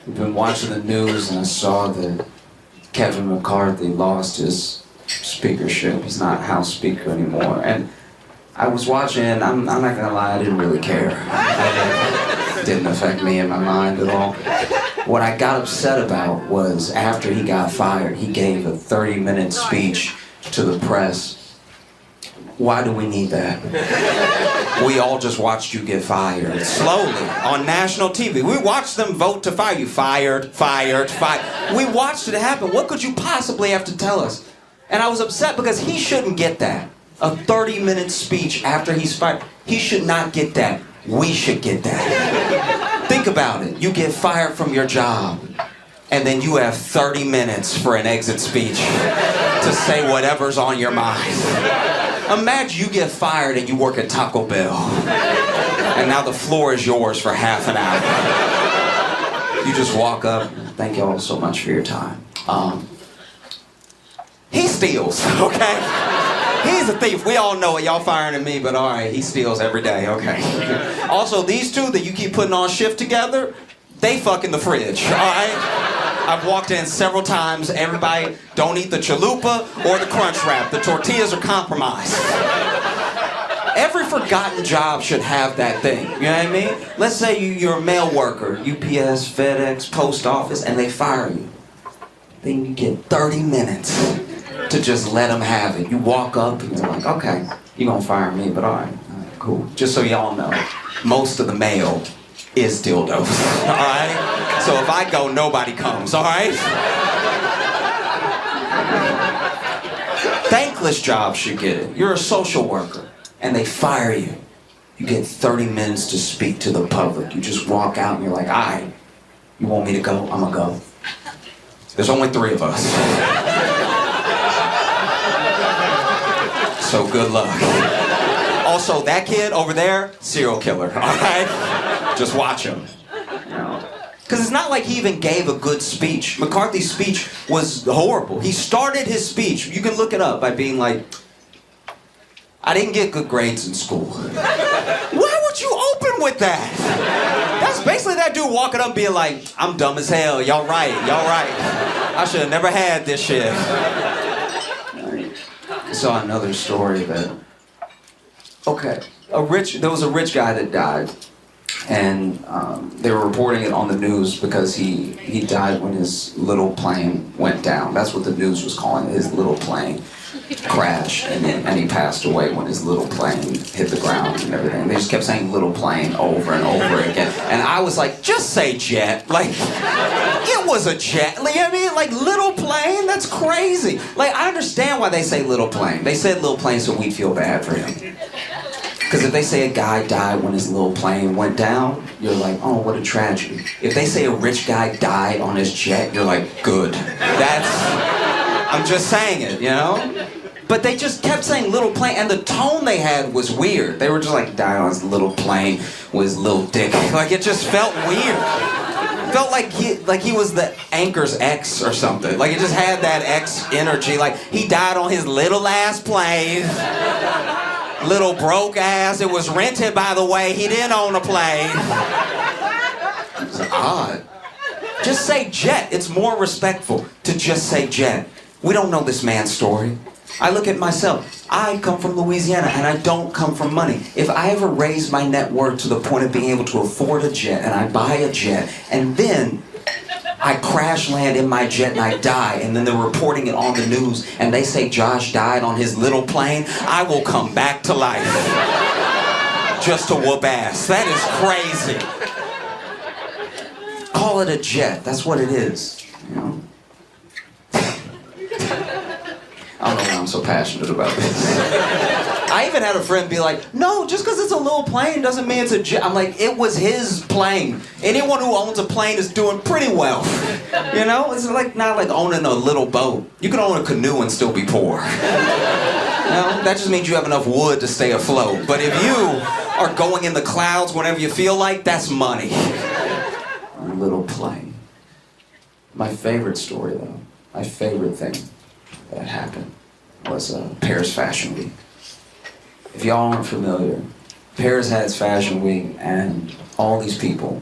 I've been watching the news and I saw that Kevin McCarthy lost his speakership. He's not House Speaker anymore. And I was watching, I'm not gonna lie, I didn't really care. It didn't affect me in my mind at all. What I got upset about was after he got fired, he gave a 30-minute speech to the press. Why do we need that? We all just watched you get fired. Slowly, on national TV. We watched them vote to fire you. Fired, fired, fired. We watched it happen. What could you possibly have to tell us? And I was upset because he shouldn't get that. A 30-minute speech after he's fired. He should not get that. We should get that. Think about it. You get fired from your job, and then you have 30 minutes for an exit speech to say whatever's on your mind. Imagine you get fired and you work at Taco Bell, and now the floor is yours for half an hour. You just walk up, thank you all so much for your time. He steals, okay? He's a thief. We all know it. Y'all firing at me, but all right, he steals every day, okay. Also, these two that you keep putting on shift together, they fuck in the fridge, all right? I've walked in several times. Everybody don't eat the chalupa or the crunch wrap. The tortillas are compromised. Every forgotten job should have that thing. You know what I mean? Let's say you're a mail worker, UPS, FedEx, post office, and they fire you. Then you get 30 minutes to just let them have it. You walk up and you're like, okay, you're gonna fire me, but all right, cool. Just so y'all know, most of the mail is dildos, all right? So if I go, nobody comes, all right? Thankless jobs should get it. You're a social worker, and they fire you. You get 30 minutes to speak to the public. You just walk out and you're like, all right, you want me to go? I'm gonna go. There's only 3 of us. So good luck. Also, that kid over there, serial killer, all right? Just watch him. Because it's not like he even gave a good speech. McCarthy's speech was horrible. He started his speech, you can look it up, by being like, I didn't get good grades in school. Why would you open with that? That's basically that dude walking up being like, I'm dumb as hell, y'all right. I should have never had this shit. I saw another story that, there was a rich guy that died, and they were reporting it on the news because he died when his little plane went down. That's what the news was calling it, his little plane crashed, and he passed away when his little plane hit the ground and everything. They just kept saying little plane over and over again, and I was like, just say jet. Like, it was a jet. Like, you know what I mean? Like, little plane? That's crazy. Like, I understand why they say little plane. They said little plane so we'd feel bad for him. Because if they say a guy died when his little plane went down, you're like, oh, what a tragedy. If they say a rich guy died on his jet, you're like, good. I'm just saying it, you know? But they just kept saying little plane, and the tone they had was weird. They were just like, died on his little plane with his little dick. Like, it just felt weird. It felt like he was the anchor's ex or something. Like, it just had that ex energy. Like, he died on his little ass plane. Little broke ass. It was rented, by the way. He didn't own a plane. It's odd. Just say jet. It's more respectful to just say jet. We don't know this man's story. I look at myself. I come from Louisiana, and I don't come from money. If I ever raise my net worth to the point of being able to afford a jet, and I buy a jet, and then I crash land in my jet and I die, and then they're reporting it on the news, and they say Josh died on his little plane, I will come back to life just to whoop ass. That is crazy. Call it a jet. That's what it is. You know? I don't know why I'm so passionate about this. I even had a friend be like, no, just because it's a little plane doesn't mean it's a jet. I'm like, it was his plane. Anyone who owns a plane is doing pretty well. You know? It's like not like owning a little boat. You can own a canoe and still be poor. You know? That just means you have enough wood to stay afloat. But if you are going in the clouds whenever you feel like, that's money. A little plane. My favorite story, though, my favorite thing that happened was Paris Fashion Week. If y'all aren't familiar, Paris had its fashion week, and all these people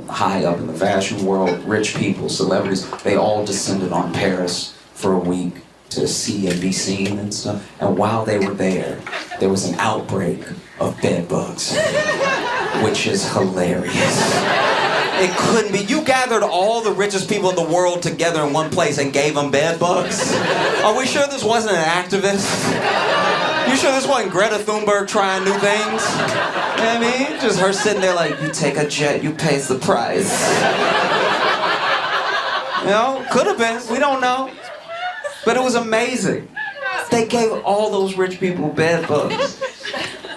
high up in the fashion world, rich people, celebrities, they all descended on Paris for a week to see and be seen and stuff. And while they were there was an outbreak of bed bugs, which is hilarious. It couldn't be. You gathered all the richest people in the world together in one place and gave them bed bugs? Are we sure this wasn't an activist? You sure this wasn't Greta Thunberg trying new things? You know what I mean? Just her sitting there like, you take a jet, you pays the price. You know, could have been, we don't know. But it was amazing. They gave all those rich people bed bugs.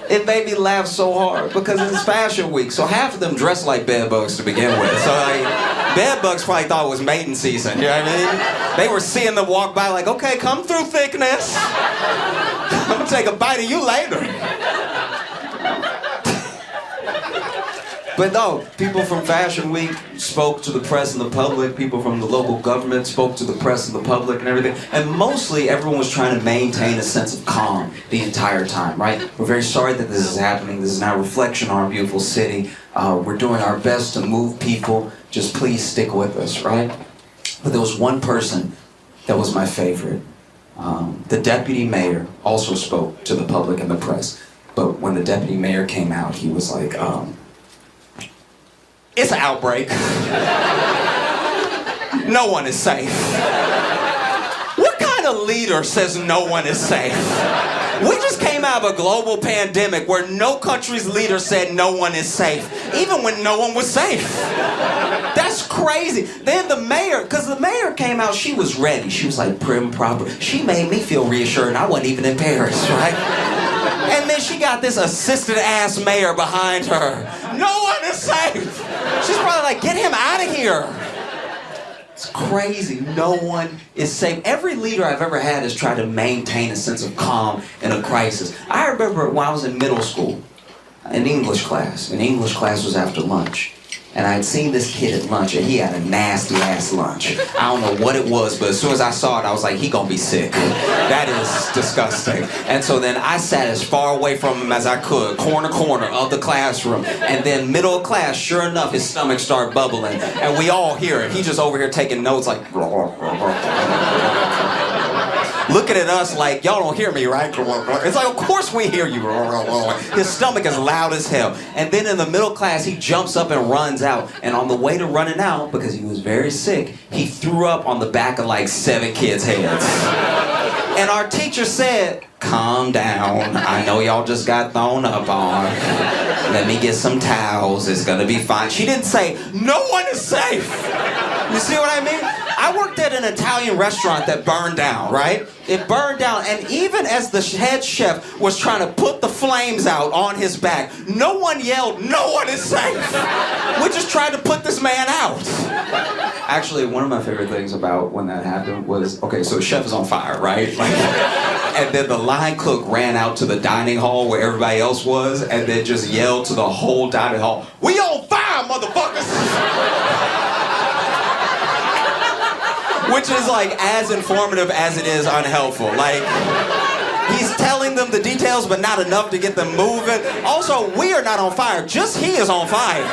It made me laugh so hard because it's fashion week, so half of them dress like bed bugs to begin with. So like, bed bugs probably thought it was mating season, you know what I mean? They were seeing them walk by like, okay, come through, thickness. I'm gonna take a bite of you later. But no, people from Fashion Week spoke to the press and the public, people from the local government spoke to the press and the public and everything, and mostly everyone was trying to maintain a sense of calm the entire time, right? We're very sorry that this is happening. This is not a reflection on our beautiful city. We're doing our best to move people. Just please stick with us, right? But there was one person that was my favorite. The deputy mayor also spoke to the public and the press, but when the deputy mayor came out, he was like, it's an outbreak. No one is safe. What kind of leader says no one is safe? We just came out of a global pandemic where no country's leader said no one is safe, even when no one was safe. That's crazy. Then the mayor, because the mayor came out, she was ready. She was like prim, proper. She made me feel reassured, and I wasn't even in Paris, right? And then she got this assistant-ass mayor behind her. No one is safe. She's probably like, get him out of here. It's crazy. No one is safe. Every leader I've ever had has tried to maintain a sense of calm in a crisis. I remember when I was in middle school, in English class. And English class was after lunch. And I had seen this kid at lunch, and he had a nasty-ass lunch. I don't know what it was, but as soon as I saw it, I was like, he gonna be sick. That is disgusting. And so then I sat as far away from him as I could, corner of the classroom. And then middle of class, sure enough, his stomach started bubbling. And we all hear it. He just over here taking notes like... looking at us like, y'all don't hear me, right? It's like, of course we hear you. His stomach is loud as hell. And then in the middle class, he jumps up and runs out. And on the way to running out, because he was very sick, he threw up on the back of like 7 kids' heads. And our teacher said, calm down. I know y'all just got thrown up on. Let me get some towels. It's gonna be fine. She didn't say, no one is safe. You see what I mean? I worked at an Italian restaurant that burned down, right? It burned down, and even as the head chef was trying to put the flames out on his back, no one yelled, no one is safe. We just tried to put this man out. Actually, one of my favorite things about when that happened was, okay, so the chef is on fire, right? Like, and then the line cook ran out to the dining hall where everybody else was, and then just yelled to the whole dining hall, we on fire, motherfuckers! Which is like as informative as it is unhelpful. Like, he's telling them the details, but not enough to get them moving. Also, we are not on fire, just he is on fire.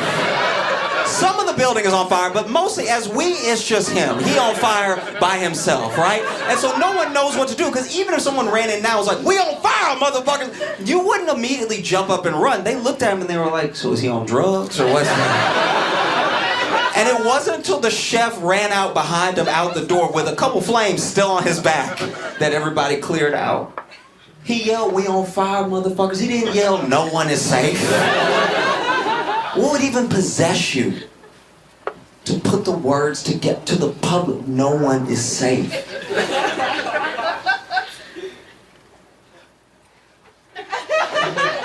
Some of the building is on fire, but mostly as we, it's just him. He on fire by himself, right? And so no one knows what to do, because even if someone ran in now and was like, we on fire, motherfuckers, you wouldn't immediately jump up and run. They looked at him and they were like, so is he on drugs or what's And it wasn't until the chef ran out behind him out the door with a couple flames still on his back that everybody cleared out. He yelled, we on fire, motherfuckers. He didn't yell, no one is safe. What would even possess you to put the words to get to the public, no one is safe?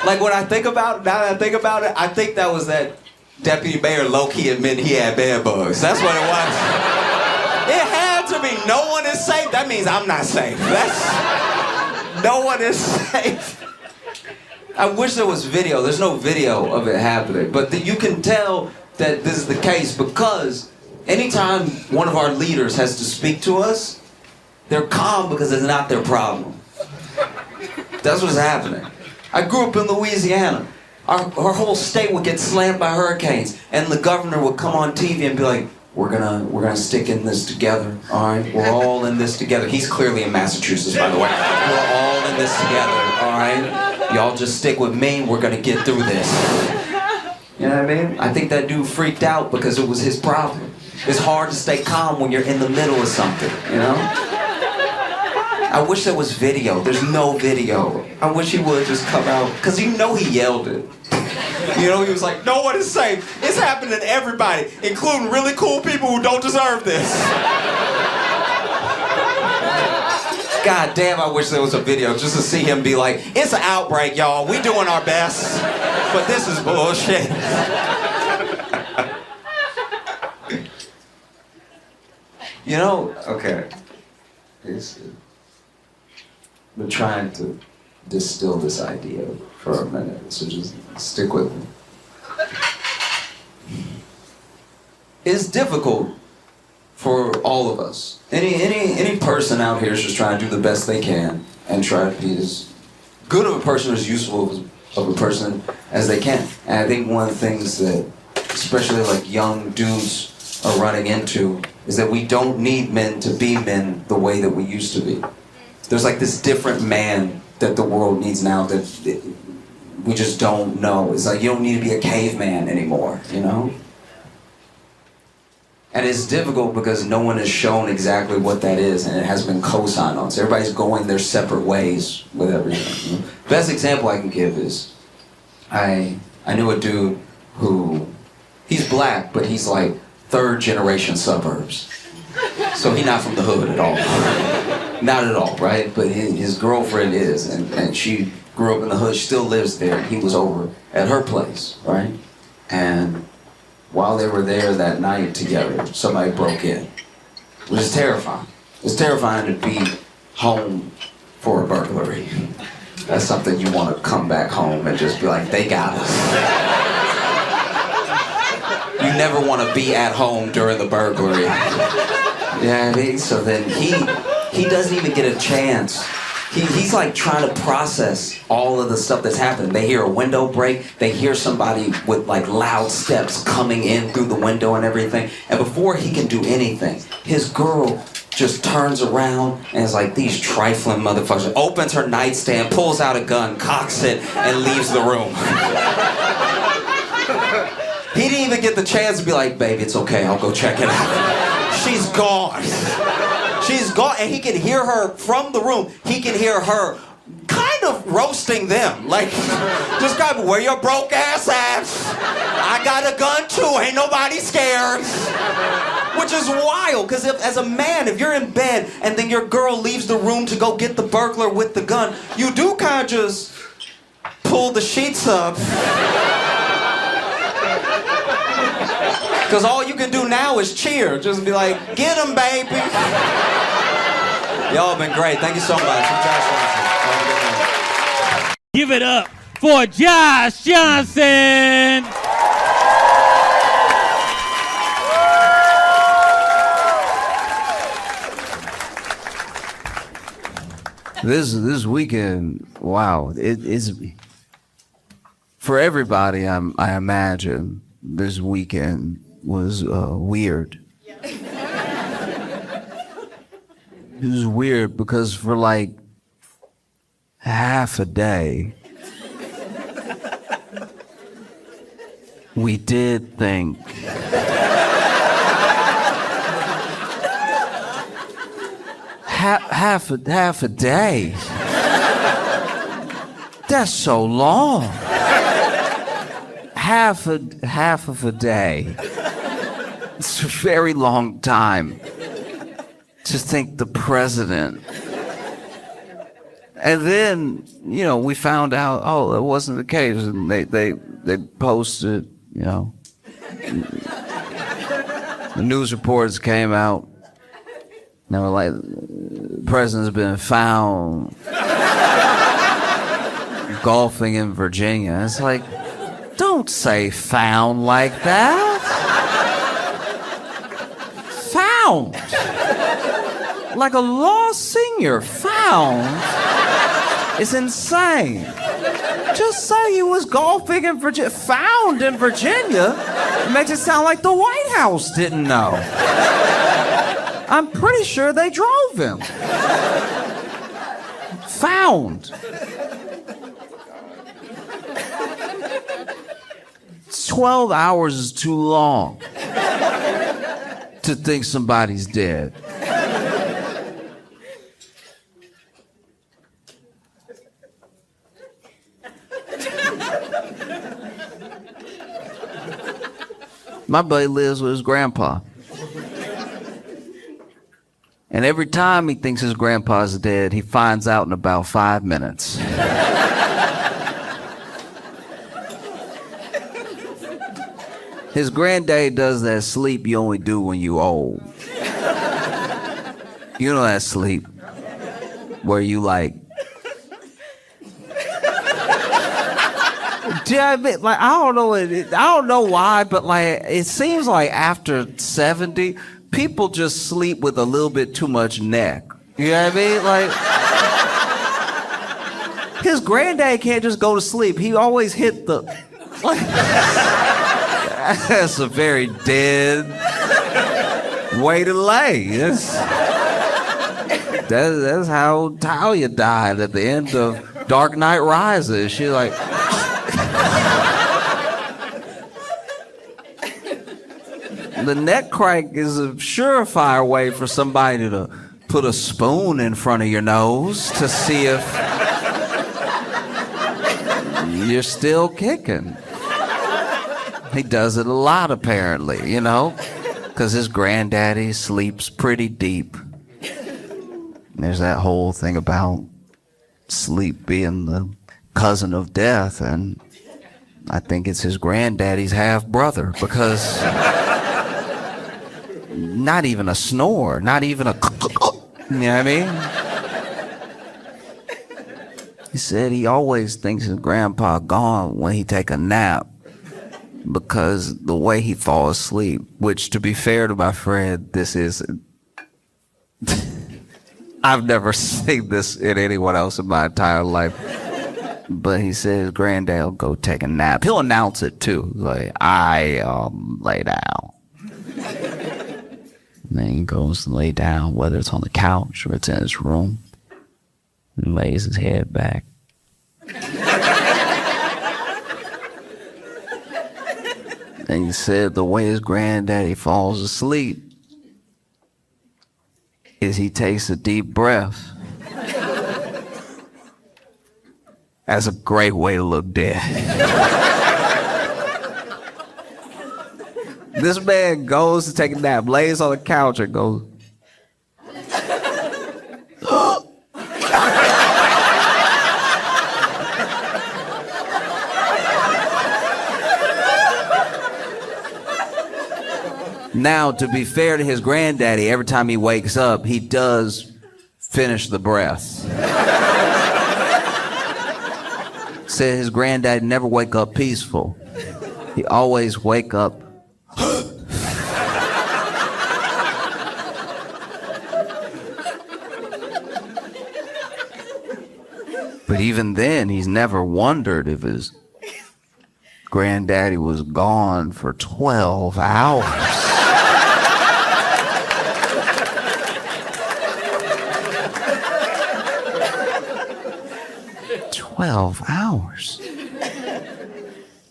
Like, when I think about it, now that I think about it, I think that was that deputy mayor low-key admitted he had bed bugs. That's what it was. It had to be no one is safe. That means I'm not safe. That's no one is safe. I wish there was video. There's no video of it happening. But you can tell that this is the case because anytime one of our leaders has to speak to us, they're calm because it's not their problem. That's what's happening. I grew up in Louisiana. Our whole state would get slammed by hurricanes, and the governor would come on TV and be like, we're gonna stick in this together, all right? We're all in this together. He's clearly in Massachusetts, by the way. We're all in this together, all right? Y'all just stick with me, we're gonna get through this. You know what I mean? I think that dude freaked out because it was his problem. It's hard to stay calm when you're in the middle of something, you know? I wish there was video. There's no video. I wish he would just come out, because you know he yelled it. You know, he was like, no one is safe. It's happening to everybody, including really cool people who don't deserve this. God damn, I wish there was a video just to see him be like, it's an outbreak, y'all. We doing our best, but this is bullshit. You know, okay. We're trying to distill this idea for a minute, so just stick with me. It's difficult for all of us. Any person out here is just trying to do the best they can and try to be as good of a person, as useful of a person as they can. And I think one of the things that, especially like young dudes are running into, is that we don't need men to be men the way that we used to be. There's like this different man that the world needs now that we just don't know. It's like you don't need to be a caveman anymore, you know? And it's difficult because no one has shown exactly what that is, and it has been co-signed on. So everybody's going their separate ways with everything. You know? Best example I can give is I knew a dude who, he's black, but he's like third generation suburbs. So he's not from the hood at all. Not at all, right? But his girlfriend is, and she grew up in the hood, she still lives there. He was over at her place, right? And while they were there that night together, somebody broke in, which is terrifying. It's terrifying to be home for a burglary. That's something you want to come back home and just be like, they got us. You never want to be at home during the burglary. Yeah, so then he doesn't even get a chance. He's like trying to process all of the stuff that's happening. They hear a window break. They hear somebody with like loud steps coming in through the window and everything. And before he can do anything, his girl just turns around and is like, these trifling motherfuckers. Opens her nightstand, pulls out a gun, cocks it, and leaves the room. He didn't even get the chance to be like, baby, it's okay, I'll go check it out. She's gone. She's gone, and he can hear her from the room. He can hear her kind of roasting them. Like, just kind of, where your broke ass at? I got a gun too, ain't nobody scared. Which is wild, because as a man, if you're in bed and then your girl leaves the room to go get the burglar with the gun, you do kind of just pull the sheets up. Because all you can do now is cheer. Just be like, get him, baby. Y'all have been great. Thank you so much. I'm Josh Johnson. Give it up for Josh Johnson. This weekend, wow, it is for everybody. I imagine this weekend was weird. It was weird because for like half a day, we did think half a day. That's so long. Half of a day. It's a very long time to think the president. And then, you know, we found out, oh, that wasn't the case. And they posted, you know, the news reports came out. And they were like, the president's been found golfing in Virginia. It's like, don't say found like that. Found. Like a lost singer. Found is insane. Just say you was golfing in Virginia, found in Virginia. It makes it sound like the White House didn't know. I'm pretty sure they drove him. Found. 12 hours is too long to think somebody's dead. My buddy lives with his grandpa. And every time he thinks his grandpa's dead, he finds out in about 5 minutes. His granddaddy does that sleep you only do when you old. You know that sleep where you like, I don't know why, but like it seems like after 70, people just sleep with a little bit too much neck. You know what I mean? Like his granddad can't just go to sleep. He always hit the. Like, that's a very dead way to lay. That's how Talia died at the end of Dark Knight Rises. She like. The neck crank is a surefire way for somebody to put a spoon in front of your nose to see if you're still kicking. He does it a lot, apparently, you know, because his granddaddy sleeps pretty deep. There's that whole thing about sleep being the cousin of death, and I think it's his granddaddy's half brother, because not even a snore, not even a you know what I mean? He said he always thinks his grandpa gone when he take a nap, because the way he falls asleep, which, to be fair to my friend, this is I've never seen this in anyone else in my entire life. But he says granddad will go take a nap. He'll announce it too, like, I lay down. And then he goes to lay down, whether it's on the couch or it's in his room, and lays his head back. And he said the way his granddaddy falls asleep is he takes a deep breath. That's a great way to look dead. This man goes to take a nap, lays on the couch and goes, Now, to be fair to his granddaddy, every time he wakes up, he does finish the breath. Said his granddad never wake up peaceful. He always wake up. But even then, he's never wondered if his granddaddy was gone for 12 hours. 12 hours.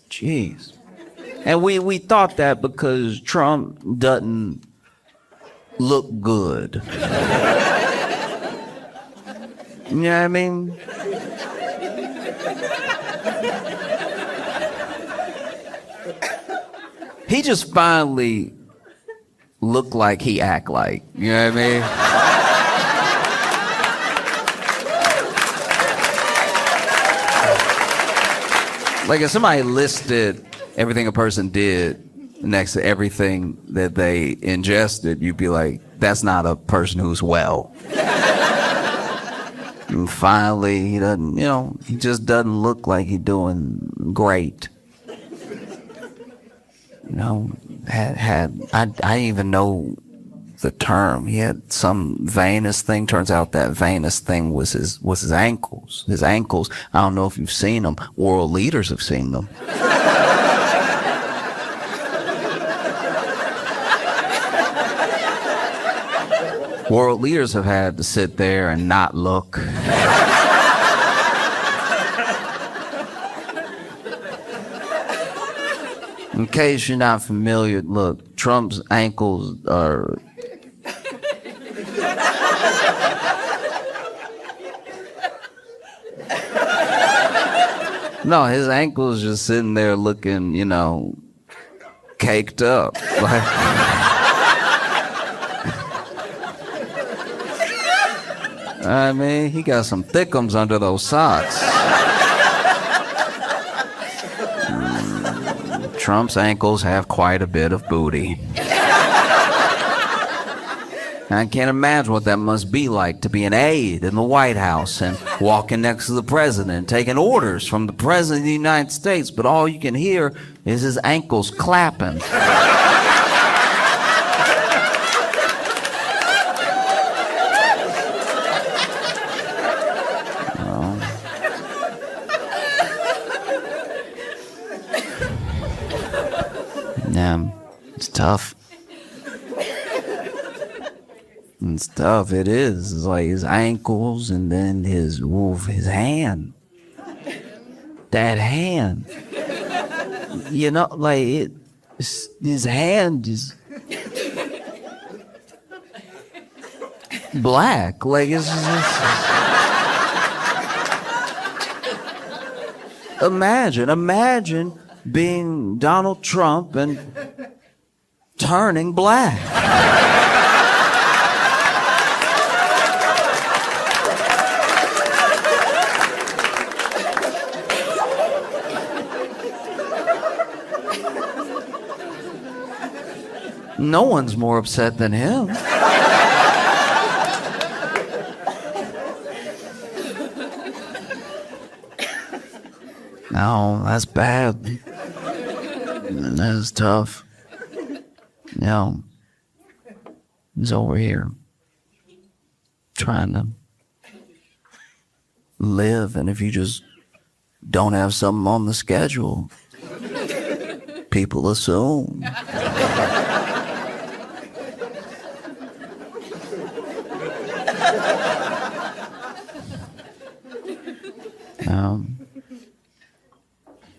Jeez. And we thought that because Trump doesn't look good. You know what I mean? He just finally looked like he act like. You know what I mean? Like if somebody listed everything a person did next to everything that they ingested, you'd be like, that's not a person who's well. And finally, he doesn't, you know, he just doesn't look like he's doing great. You know, I didn't even know the term. He had some venous thing. Turns out that venous thing was his ankles. His ankles. I don't know if you've seen them. World leaders have seen them. World leaders have had to sit there and not look. In case you're not familiar, look, Trump's ankles are... No, his ankles just sitting there looking, you know, caked up. Like... I mean, he got some thickums under those socks. Trump's ankles have quite a bit of booty. I can't imagine what that must be like to be an aide in the White House and walking next to the president, taking orders from the president of the United States, but all you can hear is his ankles clapping. Yeah, it's tough. It's tough, it is. It's like his ankles and then his hand. That hand. You know, like his hand is black. Like it's just... Imagine being Donald Trump and turning black. No one's more upset than him. No, that's bad. That is tough. You know, he's over here trying to live, and if you just don't have something on the schedule, people assume.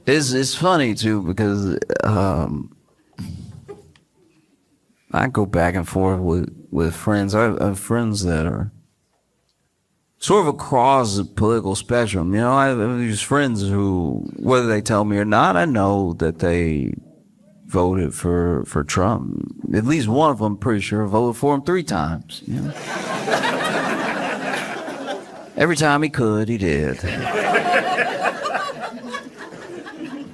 It's funny too because I go back and forth with friends. I have friends that are sort of across the political spectrum. You know, I have these friends who, whether they tell me or not, I know that they voted for Trump. At least one of them, I'm pretty sure, voted for him 3 times. You know? Every time he could, he did.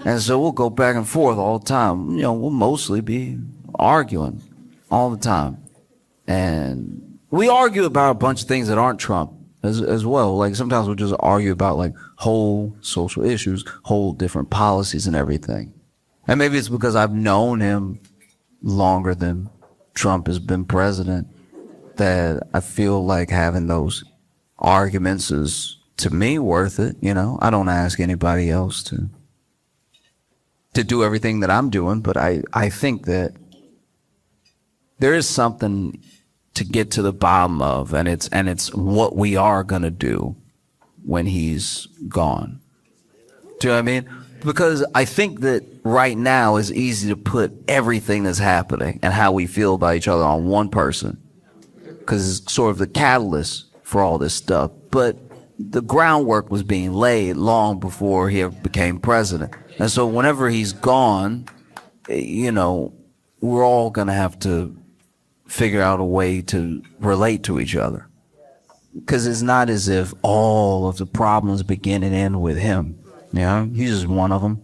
And so we'll go back and forth all the time. You know, we'll mostly be arguing all the time. And we argue about a bunch of things that aren't Trump as well. Like sometimes we'll just argue about like whole social issues, whole different policies and everything. And maybe it's because I've known him longer than Trump has been president that I feel like having those arguments is, to me, worth it. You know, I don't ask anybody else to do everything that I'm doing, but I think that there is something to get to the bottom of, and it's what we are gonna do when he's gone. Do you know what I mean? Because I think that right now it's easy to put everything that's happening and how we feel about each other on one person, because it's sort of the catalyst for all this stuff. But the groundwork was being laid long before he ever became president. And so whenever he's gone, you know, we're all going to have to figure out a way to relate to each other. Because it's not as if all of the problems begin and end with him. You know, he's just one of them.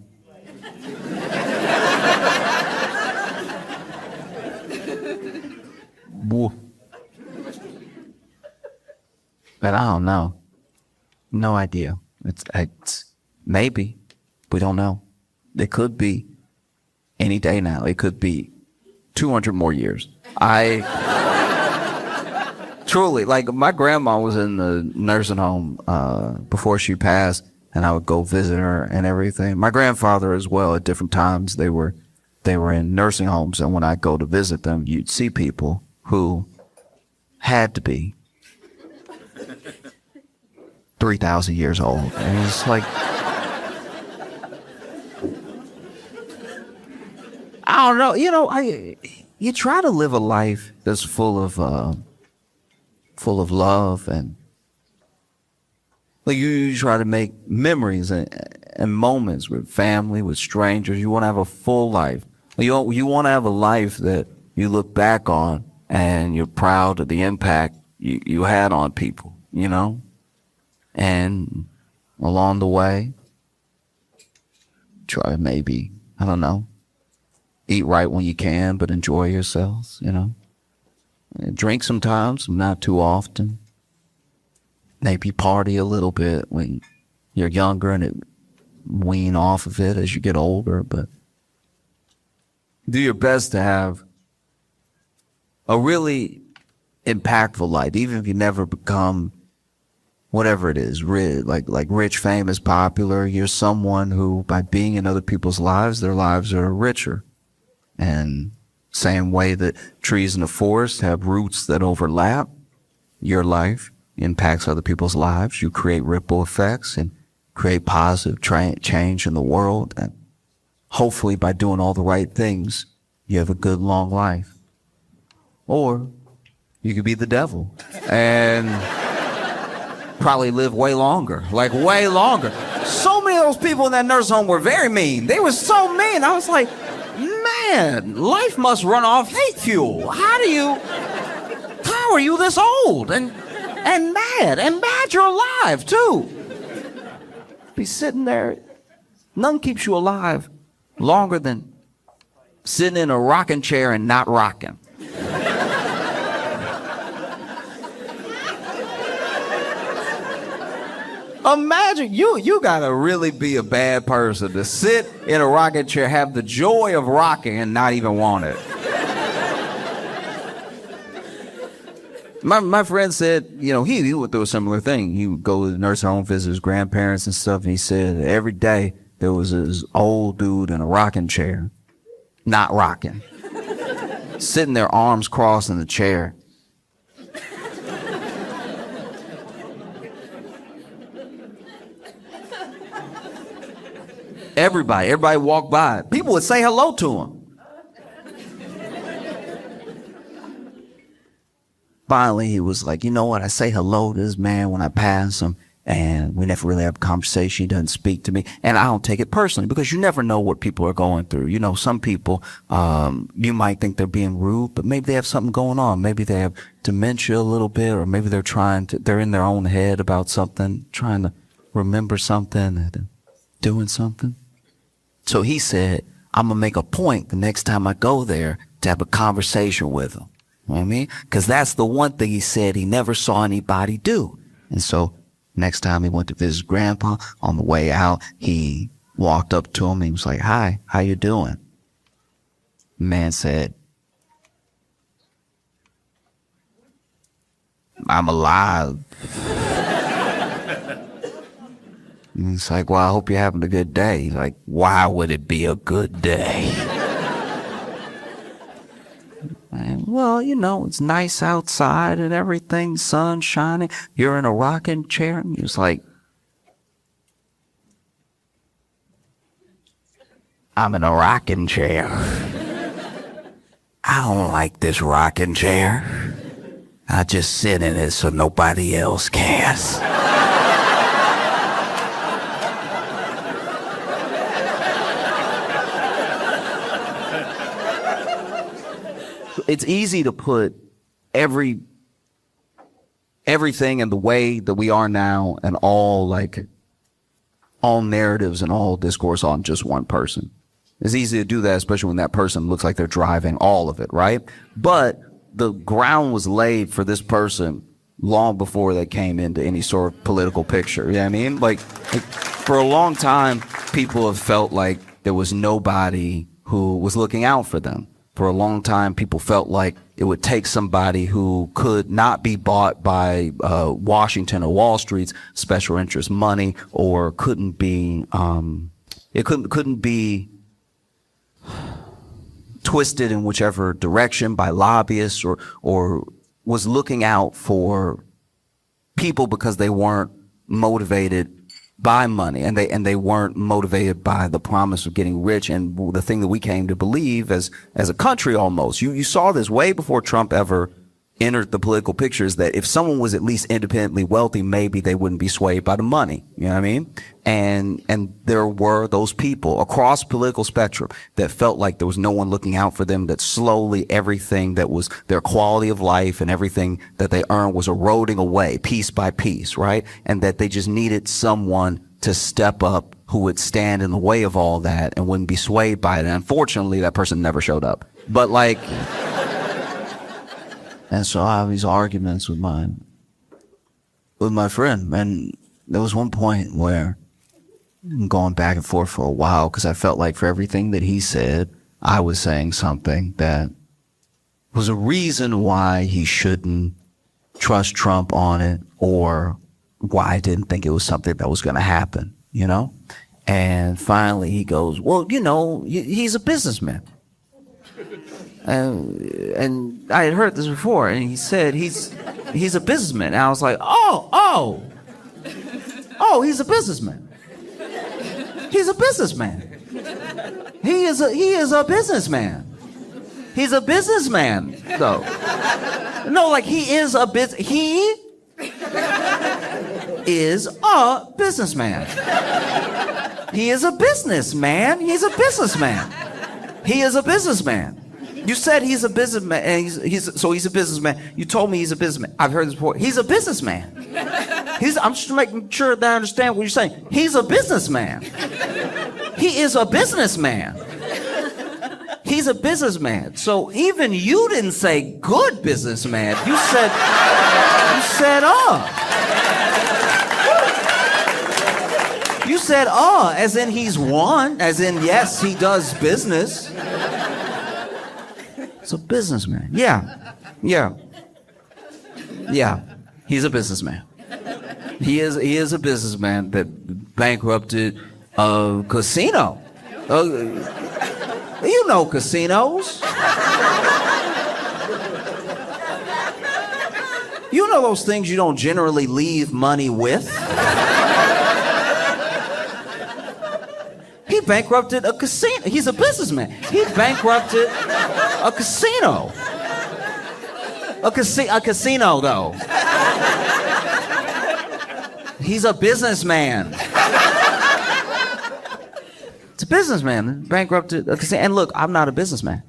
But I don't know. No idea. It's maybe. We don't know. It could be any day now. It could be 200 more years. Truly, like my grandma was in the nursing home before she passed, and I would go visit her and everything. My grandfather as well. At different times, they were in nursing homes, and when I go to visit them, you'd see people who had to be 3,000 years old, and it's like, I don't know. You try to live a life that's full of love, and like you try to make memories and moments with family, with strangers. You want to have a full life. You want to have a life that you look back on and you're proud of the impact you had on people, and along the way, try to maybe, I don't know, eat right when you can, but enjoy yourselves, Drink sometimes, not too often. Maybe party a little bit when you're younger and wean off of it as you get older, but do your best to have a really impactful life, even if you never become whatever it is, like rich, famous, popular. You're someone who, by being in other people's lives, their lives are richer. And same way that trees in the forest have roots that overlap, your life impacts other people's lives. You create ripple effects and create positive change in the world. And hopefully by doing all the right things, you have a good long life. Or you could be the devil and probably live way longer, like way longer. So many of those people in that nursing home were very mean. They were so mean. I was like, man, life must run off hate fuel. How are you this old and mad you're alive too? Be sitting there, nothing keeps you alive longer than sitting in a rocking chair and not rocking. Imagine, you gotta really be a bad person to sit in a rocking chair, have the joy of rocking and not even want it. My friend said, he went through a similar thing. He would go to the nursing home, visit his grandparents and stuff, and he said every day there was this old dude in a rocking chair, not rocking, sitting there, arms crossed in the chair. Everybody walked by. People would say hello to him. Finally, he was like, you know what? I say hello to this man when I pass him, and we never really have a conversation. He doesn't speak to me, and I don't take it personally because you never know what people are going through. Some people, you might think they're being rude, but maybe they have something going on. Maybe they have dementia a little bit, or maybe they're in their own head about something, trying to remember something, and doing something. So he said, I'm going to make a point the next time I go there to have a conversation with him. You know what I mean? Because that's the one thing he said he never saw anybody do. And so next time he went to visit his grandpa, on the way out, he walked up to him and he was like, hi, how you doing? The man said, I'm alive. And it's like, well, I hope you're having a good day. He's like, why would it be a good day? And, well, it's nice outside and everything, sun shining. You're in a rocking chair. And he was like, I'm in a rocking chair. I don't like this rocking chair. I just sit in it so nobody else cares. It's easy to put everything in the way that we are now and all narratives and all discourse on just one person. It's easy to do that, especially when that person looks like they're driving all of it, right? But the ground was laid for this person long before they came into any sort of political picture. You know what I mean? Like for a long time, people have felt like there was nobody who was looking out for them. For a long time, people felt like it would take somebody who could not be bought by Washington or Wall Street's special interest money, or couldn't be twisted in whichever direction by lobbyists, or was looking out for people because they weren't motivated by money, and they weren't motivated by the promise of getting rich, and the thing that we came to believe as a country almost. You saw this way before Trump ever entered the political pictures, that if someone was at least independently wealthy, maybe they wouldn't be swayed by the money. You know what I mean? And there were those people across political spectrum that felt like there was no one looking out for them, that slowly everything that was their quality of life and everything that they earned was eroding away piece by piece, right? And that they just needed someone to step up who would stand in the way of all that and wouldn't be swayed by it. And unfortunately, that person never showed up. But like... And so I have these arguments with my friend, and there was one point where I'm going back and forth for a while, because I felt like for everything that he said, I was saying something that was a reason why he shouldn't trust Trump on it, or why I didn't think it was something that was going to happen, you know? And finally he goes, well, you know, he's a businessman. And I had heard this before, and he said he's a businessman. And I was like, oh, he's a businessman. He's a businessman. He is a businessman. He's a businessman, though. No, like he is a businessman. He is a businessman. He is a businessman. He's a businessman. He is a businessman. You said he's a businessman, and he's a businessman. You told me he's a businessman. I've heard this before. He's a businessman. I'm just making sure that I understand what you're saying. He's a businessman. He is a businessman. He's a businessman. So even you didn't say good businessman. You said, You said, as in he's one, as in, yes, he does business. It's a businessman. Yeah. He's a businessman. He is a businessman that bankrupted a casino. You know casinos. You know those things you don't generally leave money with. He bankrupted a casino. He's a businessman. He bankrupted a casino. A casino, though. He's a businessman. It's a businessman. Bankrupted a casino. And look, I'm not a businessman.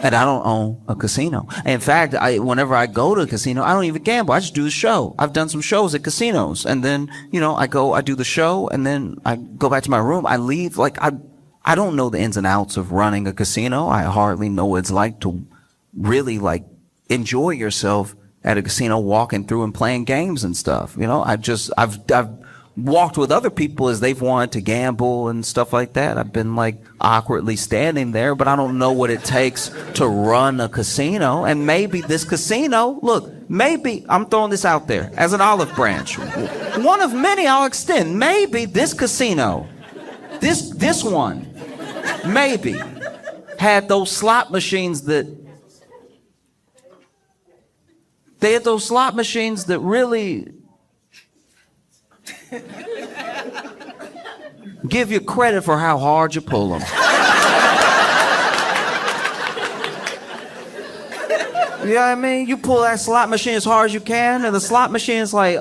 And I don't own a casino. In fact, whenever I go to a casino, I don't even gamble. I just do the show. I've done some shows at casinos. And then, I do the show, and then I go back to my room. I leave. Like, I don't know the ins and outs of running a casino. I hardly know what it's like to really, enjoy yourself at a casino, walking through and playing games and stuff. I've walked with other people as they've wanted to gamble and stuff like that. I've been awkwardly standing there, but I don't know what it takes to run a casino. And maybe this casino, maybe I'm throwing this out there as an olive branch. One of many I'll extend. Maybe this casino, this one, maybe had those slot machines that really give you credit for how hard you pull them. You know what I mean? You pull that slot machine as hard as you can, and the slot machine is like,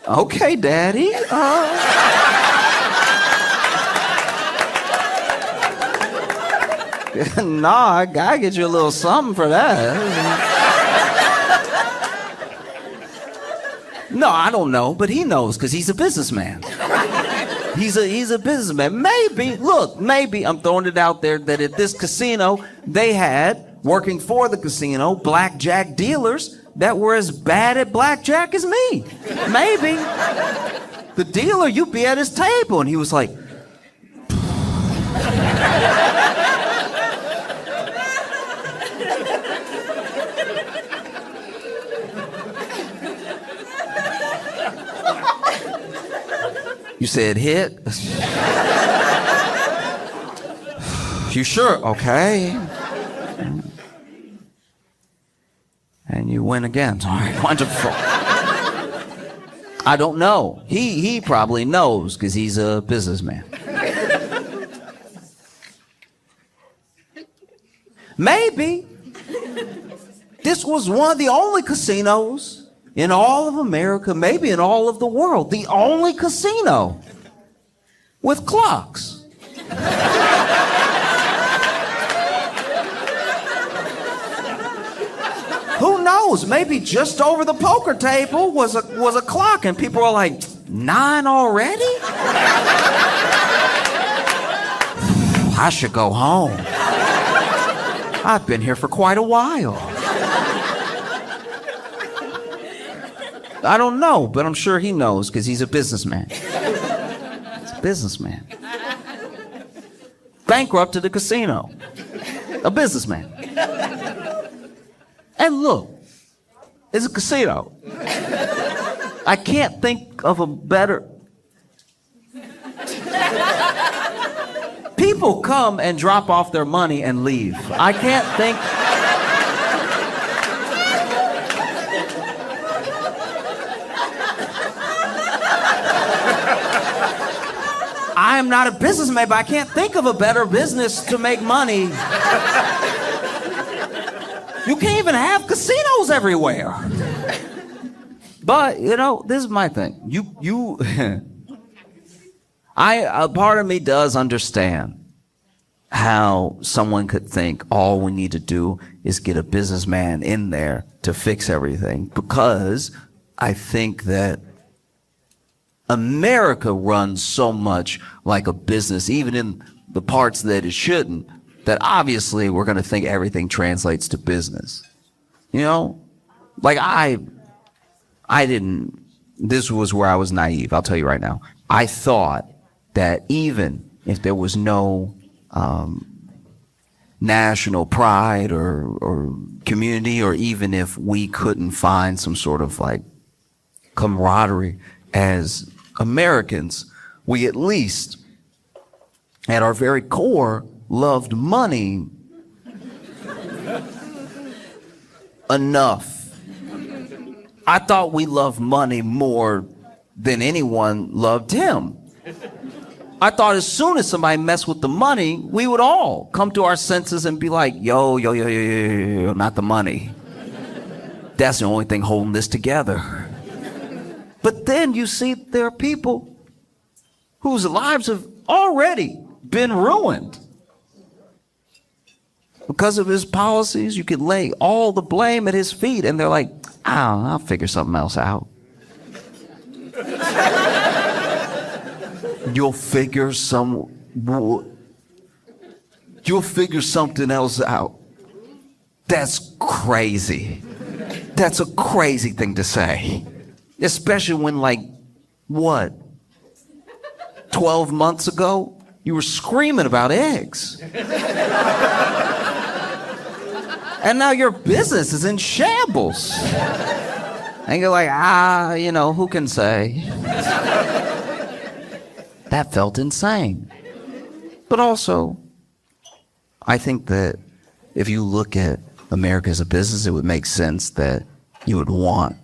okay, Daddy. Nah, I gotta get you a little something for that. No, I don't know, but he knows because he's a businessman. He's a businessman. Maybe I'm throwing it out there that at this casino they had, working for the casino, blackjack dealers that were as bad at blackjack as me. Maybe. The dealer, you'd be at his table. And he was like, you said hit? You sure? Okay. And you win again. All right, wonderful. I don't know. He probably knows because he's a businessman. Maybe this was one of the only casinos in all of America, maybe in all of the world, the only casino with clocks. Who knows? Maybe just over the poker table was a clock, and people were like, 9 already? I should go home. I've been here for quite a while. I don't know, but I'm sure he knows because he's a businessman. He's a businessman. Bankrupted a casino. A businessman. And look, it's a casino. I can't think of a better... People come and drop off their money and leave. I can't think... I am not a businessman, but I can't think of a better business to make money. You can't even have casinos everywhere. But, you know, this is my thing. A part of me does understand how someone could think all we need to do is get a businessman in there to fix everything, because I think that America runs so much like a business, even in the parts that it shouldn't, that obviously we're going to think everything translates to business. You know? Like I didn't, this was where I was naive, I'll tell you right now. I thought that even if there was no national pride or community, or even if we couldn't find some sort of like camaraderie as Americans, we at least, at our very core, loved money enough. I thought we loved money more than anyone loved him. I thought as soon as somebody messed with the money, we would all come to our senses and be like, yo, not the money. That's the only thing holding this together. But then you see there are people whose lives have already been ruined. Because of his policies, you could lay all the blame at his feet, and they're like, I'll figure something else out. You'll figure something else out. That's crazy. That's a crazy thing to say. Especially when, like, what? 12 months ago, you were screaming about eggs. And now your business is in shambles. And you're like, who can say? That felt insane. But also, I think that if you look at America as a business, it would make sense that you would want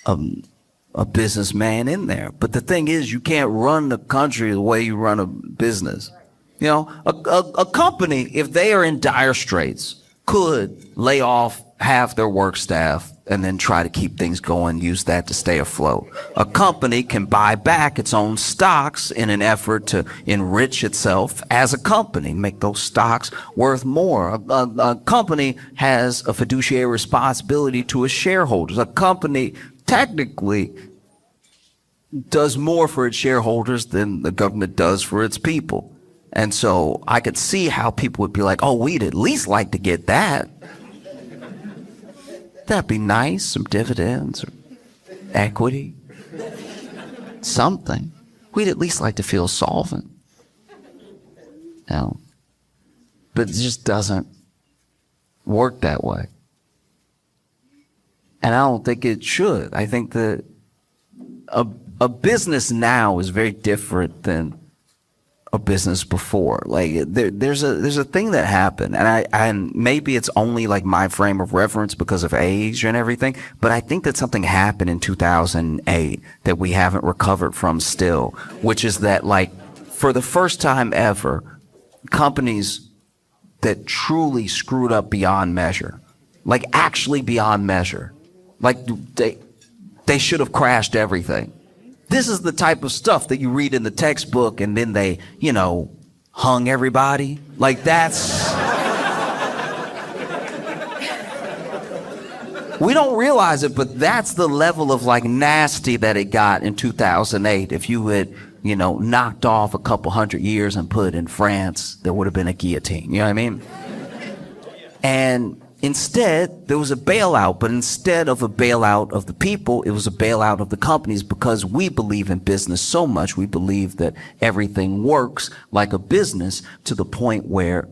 a businessman in there. But the thing is, you can't run the country the way you run a business. You know, a company, if they are in dire straits, could lay off half their work staff and then try to keep things going, use that to stay afloat. A company can buy back its own stocks in an effort to enrich itself as a company, make those stocks worth more. A company has a fiduciary responsibility to its shareholders. A company technically does more for its shareholders than the government does for its people. And so I could see how people would be like, oh, we'd at least like to get that. That'd be nice, some dividends or equity, something. We'd at least like to feel solvent. But it just doesn't work that way. And I don't think it should. I think that a business now is very different than a business before. Like there's a thing that happened, and maybe it's only like my frame of reference because of age and everything, but I think that something happened in 2008 that we haven't recovered from still, which is that, like, for the first time ever, companies that truly screwed up beyond measure, like actually beyond measure, like they should have crashed everything. This is the type of stuff that you read in the textbook and then they, hung everybody. Like that's... We don't realize it, but that's the level of like nasty that it got in 2008. If you had, knocked off a couple 100 years and put it in France, there would have been a guillotine. You know what I mean? And instead, there was a bailout, but instead of a bailout of the people, it was a bailout of the companies, because we believe in business so much. We believe that everything works like a business, to the point where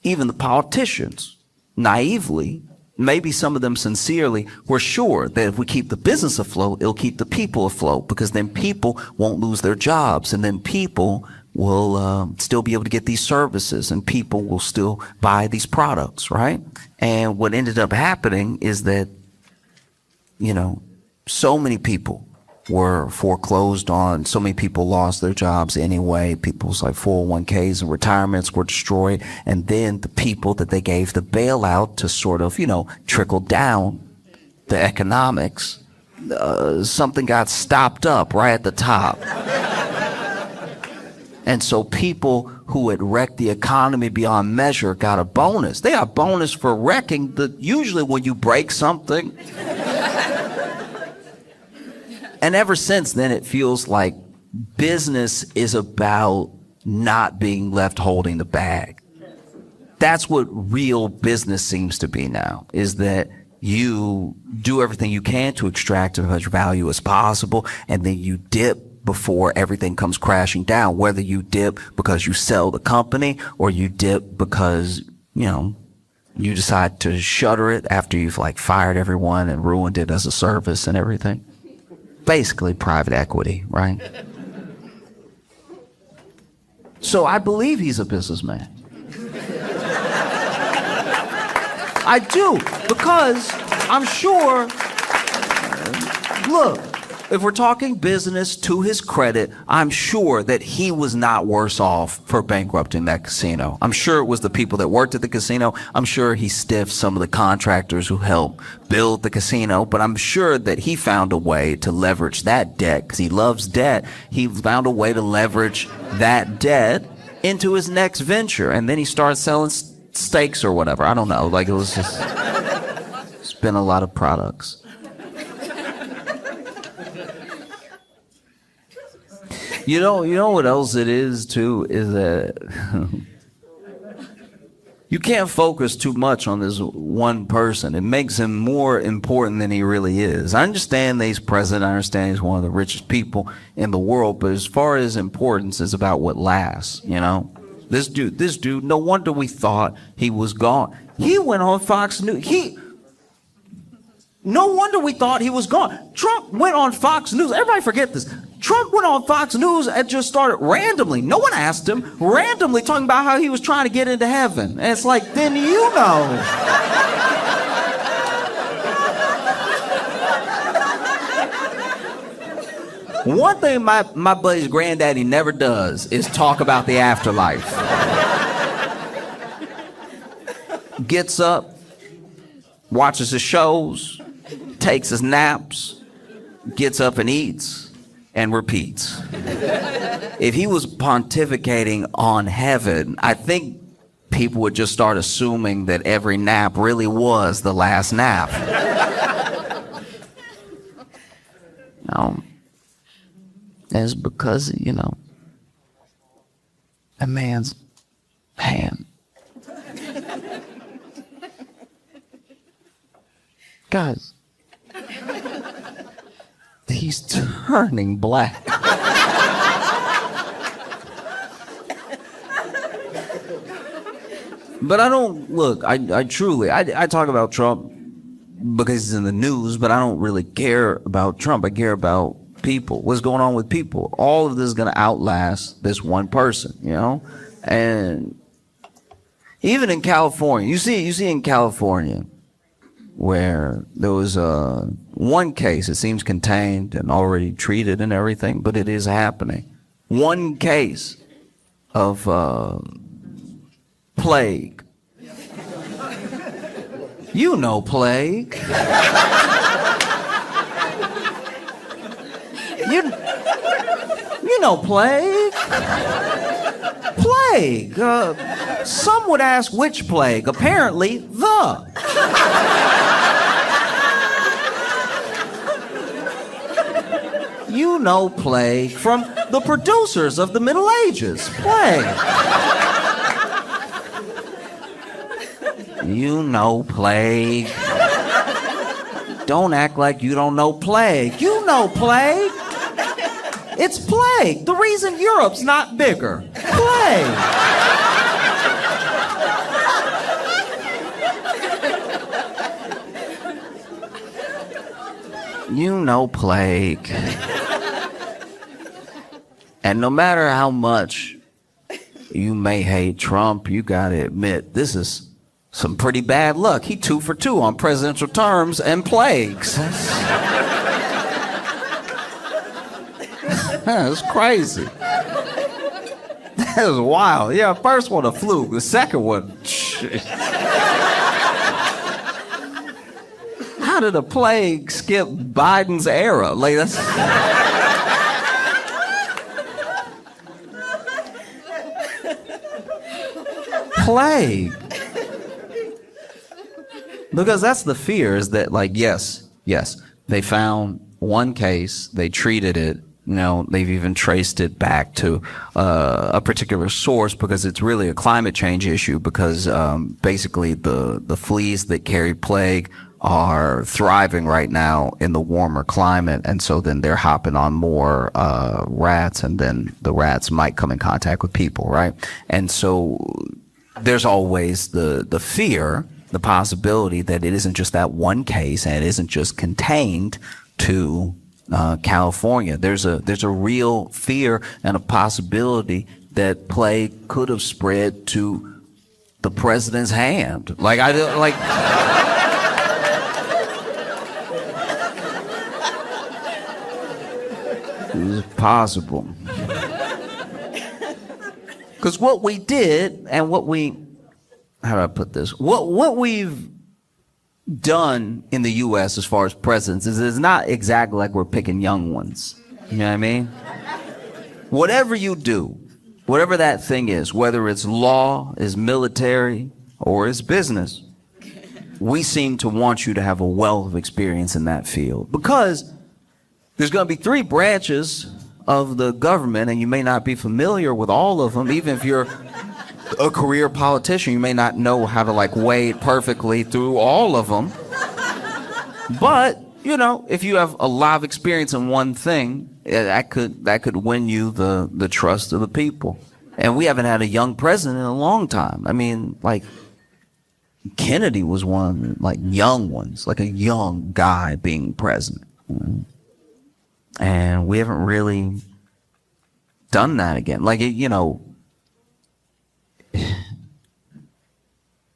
even the politicians, naively, maybe some of them sincerely, were sure that if we keep the business afloat, it'll keep the people afloat, because then people won't lose their jobs, and then people will still be able to get these services, and people will still buy these products, right? And what ended up happening is that, so many people were foreclosed on, so many people lost their jobs anyway, people's like 401ks and retirements were destroyed, and then the people that they gave the bailout to sort of, trickle down the economics, something got stopped up right at the top. And so people who had wrecked the economy beyond measure got a bonus. They got a bonus for wrecking usually when you break something. And ever since then, it feels like business is about not being left holding the bag. That's what real business seems to be now, is that you do everything you can to extract as much value as possible, and then you dip before everything comes crashing down, whether you dip because you sell the company, or you dip because, you decide to shutter it after you've like fired everyone and ruined it as a service and everything. Basically private equity, right? So I believe he's a businessman. I do, because I'm sure, look, if we're talking business, to his credit, I'm sure that he was not worse off for bankrupting that casino. I'm sure it was the people that worked at the casino. I'm sure he stiffed some of the contractors who helped build the casino, but I'm sure that he found a way to leverage that debt, because he loves debt. He found a way to leverage that debt into his next venture, and then he started selling steaks or whatever. I don't know. Like, it was just, it's been a lot of products. You know what else it is too, is that you can't focus too much on this one person. It makes him more important than he really is. I understand that he's president. I understand he's one of the richest people in the world. But as far as importance, it's about what lasts, This dude, no wonder we thought he was gone. He went on Fox News. No wonder we thought he was gone. Trump went on Fox News. Everybody forget this. Trump went on Fox News and just started randomly. No one asked him. Randomly talking about how he was trying to get into heaven. And it's like, then One thing my buddy's granddaddy never does is talk about the afterlife. Gets up, watches his shows, takes his naps, gets up and eats, and repeats. If he was pontificating on heaven, I think people would just start assuming that every nap really was the last nap. It's because, a man's hand. Guys, he's turning black. But I don't, look, I truly, I talk about Trump because he's in the news, but I don't really care about Trump. I care about people. What's going on with people? All of this is going to outlast this one person, you know? And even in California, you see in California where there was one case, it seems contained and already treated and everything, but it is happening. One case of plague. You know plague. You know plague. Plague. Some would ask which plague. Apparently, the. You know plague from the producers of the Middle Ages. Plague. You know plague. Don't act like you don't know plague. You know plague. It's plague. The reason Europe's not bigger. Plague. You know plague. And no matter how much you may hate Trump, you gotta admit, this is some pretty bad luck. He 2 for 2 on presidential terms and plagues. That's crazy. That was wild. Yeah, first one a fluke. The second one, how did a plague skip Biden's era? Like that's. Plague. Because that's the fear, is that, like, yes, they found one case, they treated it, you know, they've even traced it back to a particular source, because it's really a climate change issue, because basically the fleas that carry plague are thriving right now in the warmer climate, and so then they're hopping on more rats, and then the rats might come in contact with people, right? And so there's always the fear, the possibility that it isn't just that one case, and it isn't just contained to California. There's a real fear and a possibility that plague could have spread to the president's hand. Like it's possible. Because what we did, and how do I put this? What we've done in the U.S. as far as presidents is it's not exactly like we're picking young ones. You know what I mean? Whatever you do, whatever that thing is, whether it's law, is military, or it's business, we seem to want you to have a wealth of experience in that field. Because there's going to be 3 branches of the government, and you may not be familiar with all of them. Even if you're a career politician, you may not know how to wade perfectly through all of them. But, you know, if you have a lot of experience in one thing, that could win you the trust of the people. And we haven't had a young president in a long time. I mean, Kennedy was one of the, young ones, a young guy being president. And we haven't really done that again.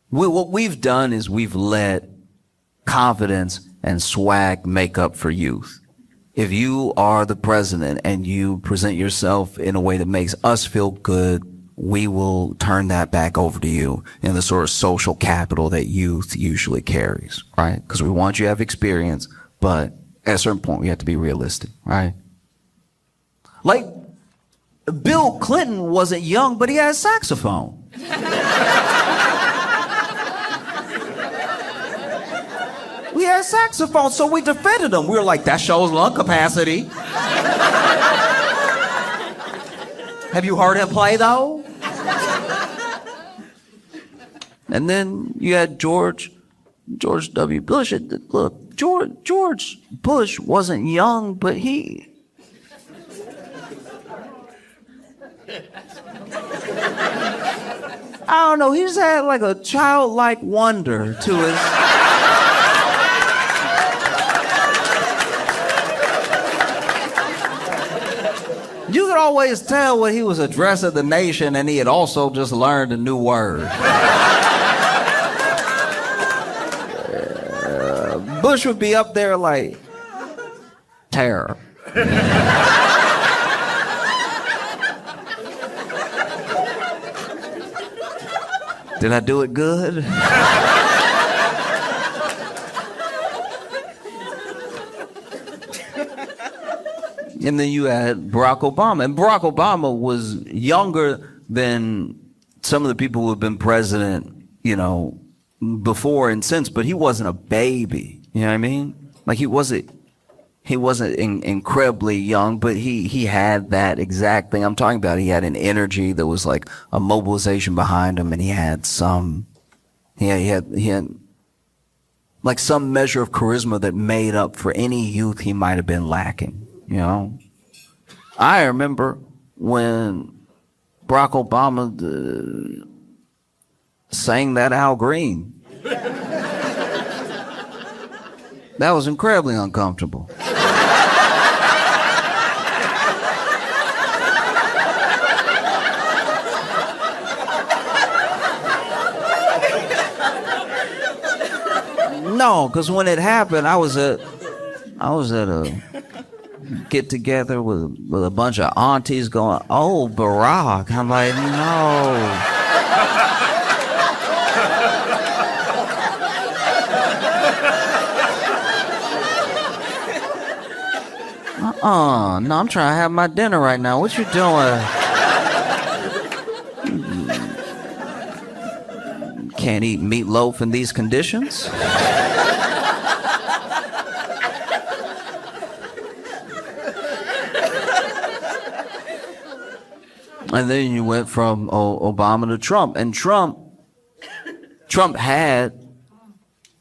What we've done is we've let confidence and swag make up for youth. If you are the president and you present yourself in a way that makes us feel good, we will turn that back over to you in the sort of social capital that youth usually carries, right? Because we want you to have experience, but at a certain point, we have to be realistic, right? Bill Clinton wasn't young, but he had a saxophone. We had a saxophone, so we defended him. We were like, that shows lung capacity. Have you heard him play, though? And then you had George W. Bush. Look, George Bush wasn't young, but he. I don't know, he just had like a childlike wonder to his. You could always tell when he was addressing the nation and he had also just learned a new word. Bush would be up there like, terror. Did I do it good? And then you had Barack Obama. And Barack Obama was younger than some of the people who have been president, you know, before and since, but he wasn't a baby. You know what I mean? Like he wasn't incredibly young, but he had that exact thing I'm talking about. He had an energy that was like a mobilization behind him, and he had like some measure of charisma that made up for any youth he might have been lacking, you know? I remember when Barack Obama sang that Al Green. That was incredibly uncomfortable. No, because when it happened, I was at a get together with a bunch of aunties going, "Oh, Barack." I'm like, no. No, I'm trying to have my dinner right now. What you doing? Can't eat meatloaf in these conditions. And then you went from Obama to Trump, and Trump had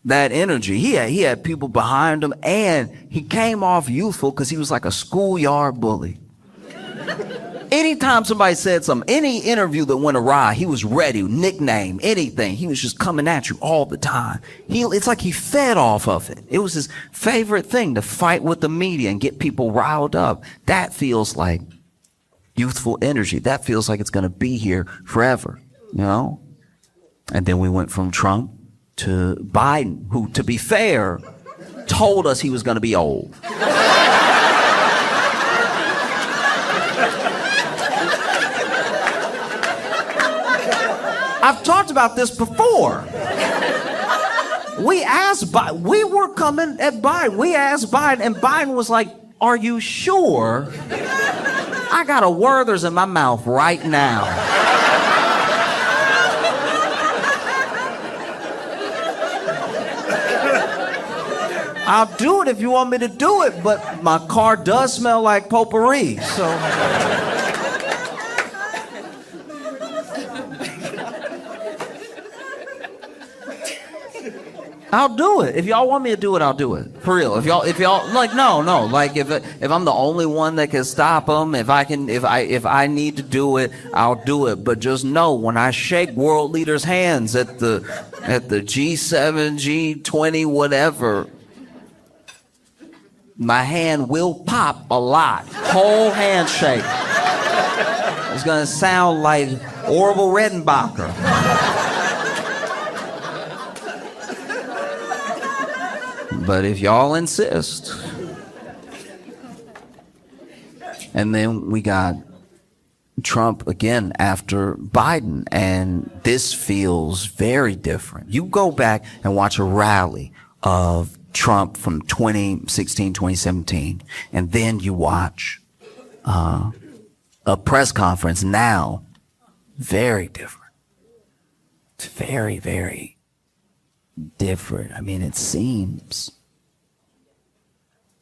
that energy. He had people behind him, and he came off youthful because he was like a schoolyard bully. Anytime somebody said something, any interview that went awry, he was ready, nickname, anything. He was just coming at you all the time. It's like he fed off of it. It was his favorite thing to fight with the media and get people riled up. That feels like youthful energy. That feels like it's going to be here forever, you know? And then we went from Trump to Biden, who, to be fair, told us he was going to be old. I've talked about this before. We were coming at Biden. We asked Biden, and Biden was like, "Are you sure? I got a Werther's in my mouth right now." I'll do it if you want me to do it, but my car does smell like potpourri, so. I'll do it. If y'all want me to do it, I'll do it. For real. If y'all like, no. Like if I'm the only one that can stop them, if I need to do it, I'll do it. But just know, when I shake world leaders' hands at the G7, G20, whatever, my hand will pop a lot. Whole handshake. It's gonna sound like Orville Redenbacher. But if y'all insist. And then we got Trump again after Biden, and this feels very different. You go back and watch a rally of Trump from 2016, 2017, and then you watch a press conference now. Very different. It's very, very different. I mean, it seems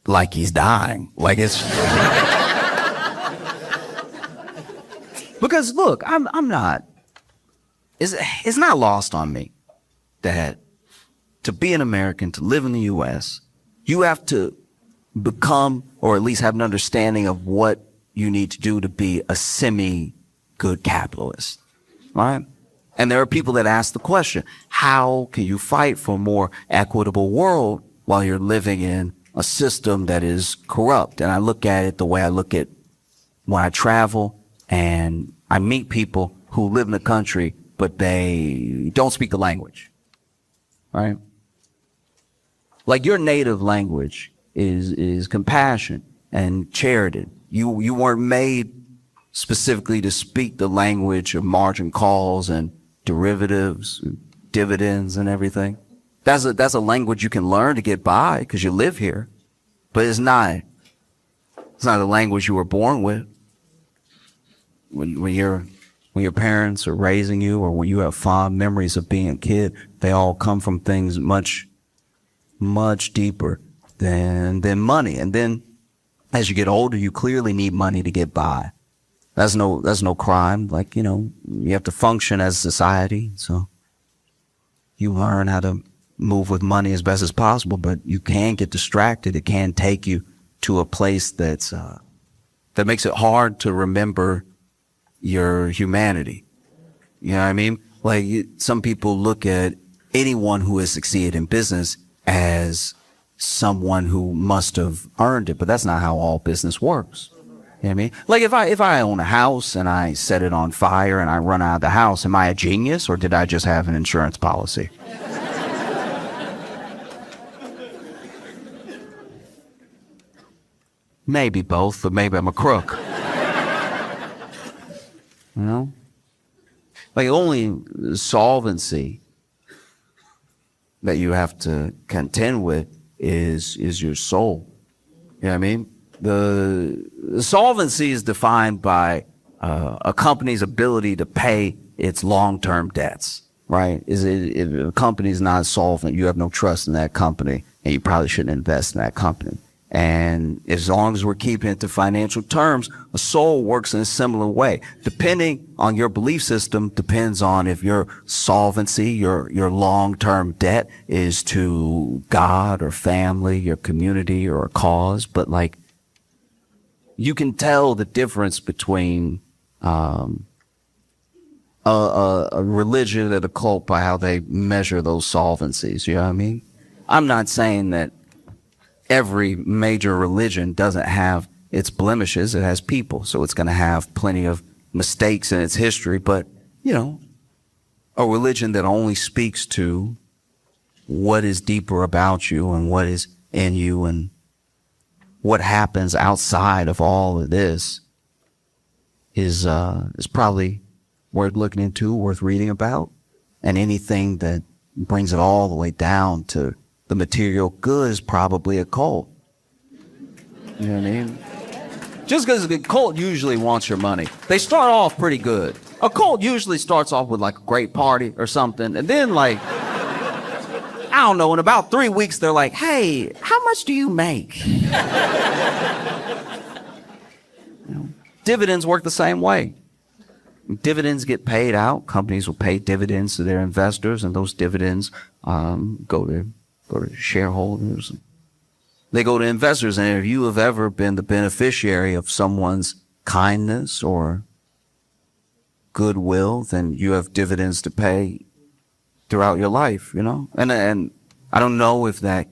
like he's dying. Like it's because look, I'm not. It's not lost on me that to be an American, to live in the U.S., You have to become, or at least have an understanding of what you need to do to be a semi-good capitalist, right? And there are people that ask the question, how can you fight for a more equitable world while you're living in a system that is corrupt? And I look at it the way I look at when I travel and I meet people who live in the country, but they don't speak the language, right? Like your native language is compassion and charity. You weren't made specifically to speak the language of margin calls and derivatives, dividends and everything. That's a language you can learn to get by because you live here, but it's not a language you were born with. When your parents are raising you, or when you have fond memories of being a kid, they all come from things much deeper than money. And then as you get older, you clearly need money to get by. That's no crime. Like, you have to function as a society. So you learn how to move with money as best as possible, but you can get distracted. It can take you to a place that makes it hard to remember your humanity. You know what I mean? Like some people look at anyone who has succeeded in business as someone who must have earned it, but that's not how all business works. You know what I mean? Like if I own a house and I set it on fire and I run out of the house, am I a genius or did I just have an insurance policy? Maybe both, but maybe I'm a crook. You know? Like only solvency that you have to contend with is your soul. You know what I mean? The solvency is defined by a company's ability to pay its long-term debts, right? If a company is not solvent, you have no trust in that company, and you probably shouldn't invest in that company. And as long as we're keeping it to financial terms, a soul works in a similar way. Depending on your belief system, depends on if your solvency, your long-term debt is to God or family, your community or a cause. But like, you can tell the difference between a religion and a cult by how they measure those solvencies. You know what I mean? I'm not saying that every major religion doesn't have its blemishes. It has people, so it's going to have plenty of mistakes in its history. But, a religion that only speaks to what is deeper about you and what is in you and what happens outside of all of this is probably worth looking into, worth reading about. And anything that brings it all the way down to the material good is probably a cult. You know what I mean? Just because the cult usually wants your money. They start off pretty good. A cult usually starts off with like a great party or something. And then like, I don't know, in about 3 weeks, they're like, hey, how much do you make? Dividends work the same way. Dividends get paid out. Companies will pay dividends to their investors, and those dividends go to shareholders. They go to investors. And if you have ever been the beneficiary of someone's kindness or goodwill, then you have dividends to pay throughout your life, And I don't know if that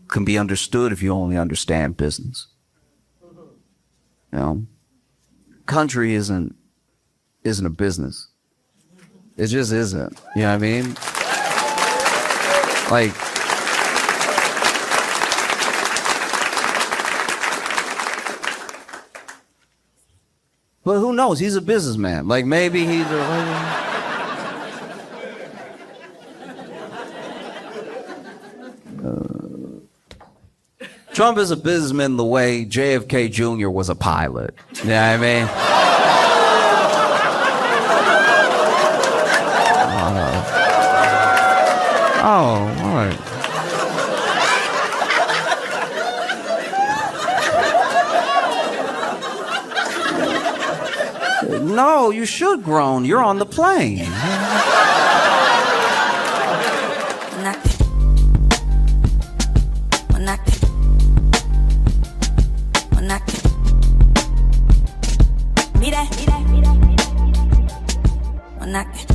can be understood if you only understand business. Country isn't a business. It just isn't. You know what I mean? Like, but who knows? He's a businessman. Like maybe he's Trump is a businessman the way JFK Jr. was a pilot. You know what I mean? Oh, all right. No, you should groan. You're on the plane. When I when I can.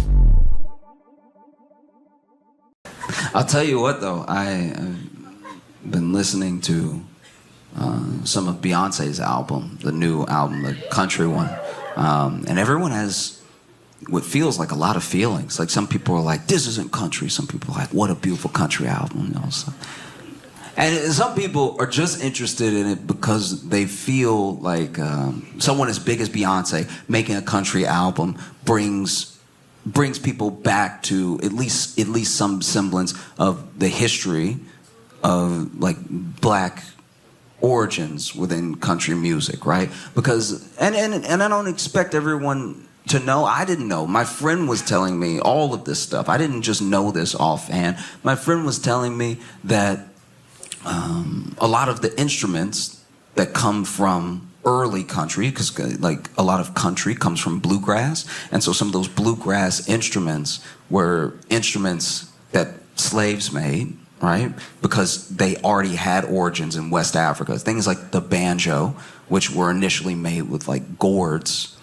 I'll tell you what, though, I've been listening to some of Beyonce's album, the new album, the country one, and everyone has what feels like a lot of feelings. Like some people are like, "This isn't country." Some people are like, "What a beautiful country album," you know. So. And some people are just interested in it because they feel like someone as big as Beyonce making a country album brings people back to at least some semblance of the history of like black origins within country music, right? Because and I don't expect everyone to know. I didn't know. My friend was telling me all of this stuff. I didn't just know this offhand. My friend was telling me that a lot of the instruments that come from early country, because like a lot of country comes from bluegrass, and so some of those bluegrass instruments were instruments that slaves made, right? Because they already had origins in West Africa. Things like the banjo, which were initially made with like gourds,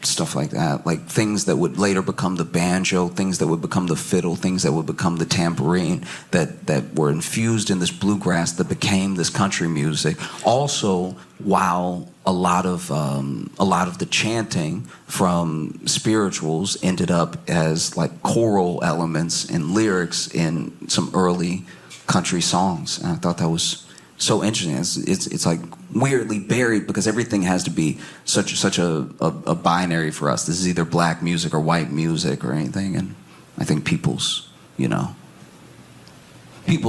stuff like that, like things that would later become the banjo, things that would become the fiddle, things that would become the tambourine, that were infused in this bluegrass that became this country music. Also, while a lot of the chanting from spirituals ended up as like choral elements and lyrics in some early country songs, and I thought that was so interesting. It's like weirdly buried because everything has to be such a binary for us. This is either black music or white music or anything, and I think people's